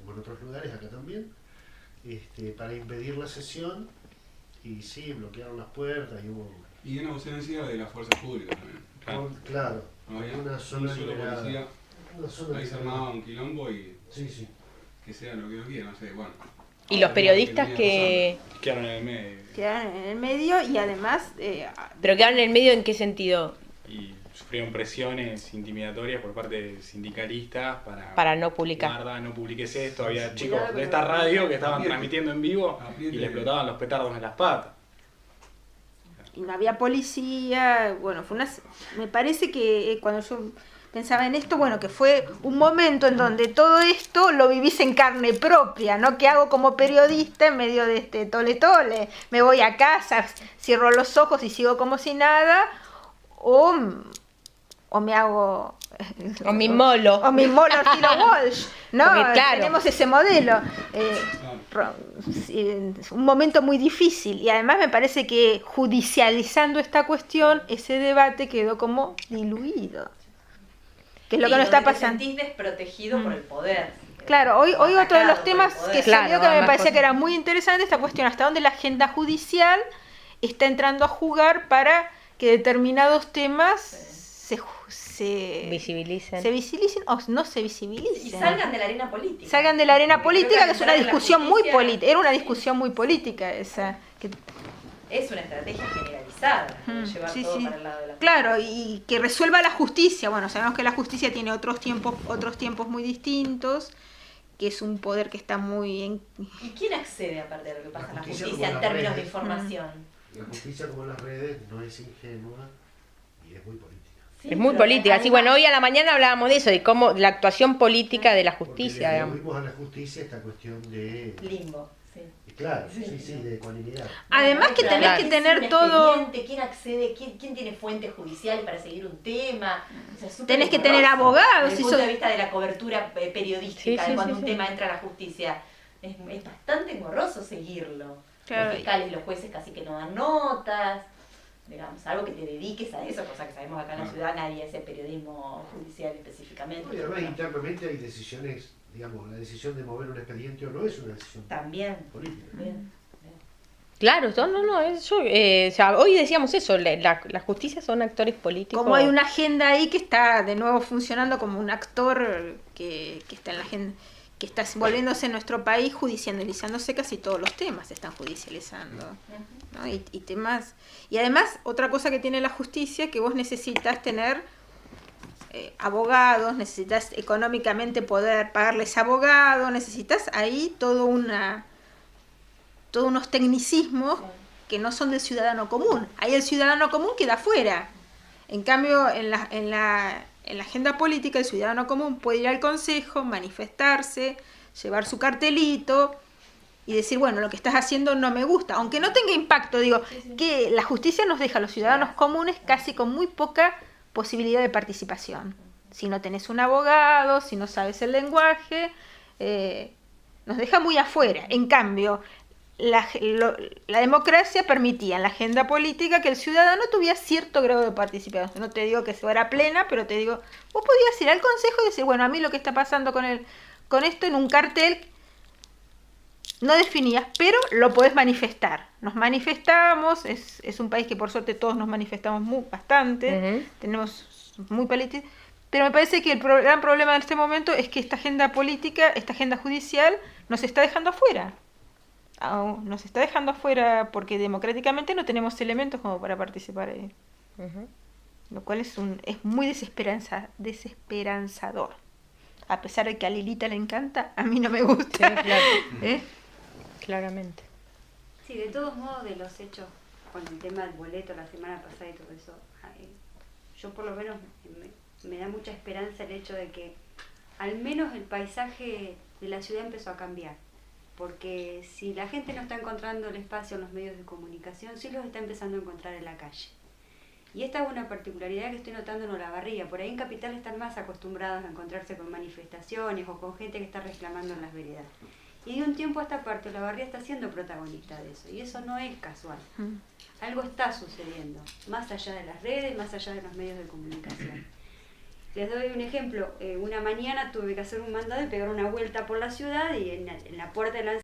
como en otros lugares, acá también, para impedir la sesión, y sí, bloquearon las puertas y hubo... Y en ausencia de las fuerzas públicas también. Claro, No había una un zona solo liberada. policía. Una zona Ahí se liberada. armaba un quilombo y Sí. que sea lo que Dios quiera, no sé, bueno. Y los periodistas que... Quedaron en el medio. quedaron en el medio y además ¿Pero quedaron en el medio en qué sentido? Y sufrieron presiones intimidatorias por parte de sindicalistas Para no publicar. Guarda, no publiques esto. Había Sí. chicos de esta radio que estaban transmitiendo en vivo y le explotaban los petardos en las patas. y no había policía. Bueno, me parece que cuando yo pensaba en esto, bueno, que fue un momento en donde todo esto lo vivís en carne propia, ¿no? ¿Qué hago como periodista en medio de este tole-tole? Me voy a casa, cierro los ojos y sigo como si nada, o me hago... O mi molo. O mi molo estilo Walsh, ¿no? Porque, claro. Tenemos ese modelo. Claro. un momento muy difícil, y además me parece que judicializando esta cuestión, ese debate quedó como diluido, que es lo que nos está pasando. Te sentís desprotegido por el poder. Claro, hoy otro de los temas que salió que me parecía que era muy interesante, esta cuestión, hasta dónde la agenda judicial está entrando a jugar para que determinados temas se visibilicen o no se visibilicen. Y salgan de la arena política. Salgan de la arena política, que es una discusión muy política. Era una sí. discusión muy política esa. Es una estrategia generalizada, llevar todo para el lado de la justicia. Claro, y que resuelva la justicia. Bueno, sabemos que la justicia tiene otros tiempos muy distintos, que es un poder que está muy en... ¿Y quién accede aparte de lo que pasa en la justicia justicia en como términos las de redes. información? La justicia, como las redes, no es ingenua y es muy política. Sí, Es muy pero política. Sí, además- bueno, hoy a la mañana hablábamos de eso, de cómo la actuación política de la Porque justicia, le digamos. atribuimos a la justicia esta cuestión de... Limbo, sí. Claro, sí, de ecuanimidad. Además que Pero tenés hay que un tener todo... expediente, ¿quién accede? ¿Quién tiene fuentes judiciales para seguir un tema? O sea, súper Tenés que engorroso. tener abogados, Desde el punto de vista de la cobertura periodística, Sí, de cuando sí, un sí. tema entra a la justicia. Es bastante engorroso seguirlo. Claro. Los fiscales y los jueces casi que no dan notas. Digamos, algo que te dediques a eso, cosa que sabemos acá en la ciudad nadie hace periodismo judicial específicamente. Y además internamente hay decisiones, digamos, la decisión de mover un expediente o no es una decisión También. política. Bien. Claro, o sea, hoy decíamos eso, la justicia son actores políticos. Como hay una agenda ahí que está de nuevo funcionando como un actor que está en la agenda, que está volviéndose en nuestro país judicializándose, casi todos los temas se están judicializando, ¿no? Y temas, y además otra cosa que tiene la justicia, que vos necesitas tener abogados, necesitas económicamente poder pagarles abogados, necesitas ahí todos unos tecnicismos que no son del ciudadano común. Ahí el ciudadano común queda fuera. En cambio, en la agenda política, el ciudadano común puede ir al consejo, manifestarse, llevar su cartelito y decir, bueno, lo que estás haciendo no me gusta, aunque no tenga impacto. Digo, que la justicia nos deja a los ciudadanos comunes casi con muy poca posibilidad de participación. Si no tenés un abogado, si no sabes el lenguaje, nos deja muy afuera. En cambio, la democracia permitía en la agenda política que el ciudadano tuviera cierto grado de participación. No te digo que fuera plena, pero te digo, vos podías ir al consejo y decir, bueno, a mí lo que está pasando con esto en un cartel no definías, pero lo podés manifestar. Nos manifestamos, es un país que por suerte todos nos manifestamos bastante, tenemos muy política, pero me parece que el gran problema en este momento es que esta agenda política, esta agenda judicial, nos está dejando afuera. Nos está dejando afuera porque democráticamente no tenemos elementos como para participar ahí. Lo cual es muy desesperanzador. A pesar de que a Lilita le encanta, a mí no me gusta. Sí, claro. Claramente. Sí, de todos modos, de los hechos con el tema del boleto la semana pasada y todo eso, yo por lo menos me da mucha esperanza el hecho de que al menos el paisaje de la ciudad empezó a cambiar. Porque si la gente no está encontrando el espacio en los medios de comunicación, sí los está empezando a encontrar en la calle. Y esta es una particularidad que estoy notando en Olavarría. Por ahí en Capital están más acostumbrados a encontrarse con manifestaciones o con gente que está reclamando en las veredas. Y de un tiempo a esta parte Olavarría está siendo protagonista de eso. Y eso no es casual. Algo está sucediendo, más allá de las redes, más allá de los medios de comunicación. Les doy un ejemplo. Una mañana tuve que hacer un mandado y pegar una vuelta por la ciudad y en la puerta de la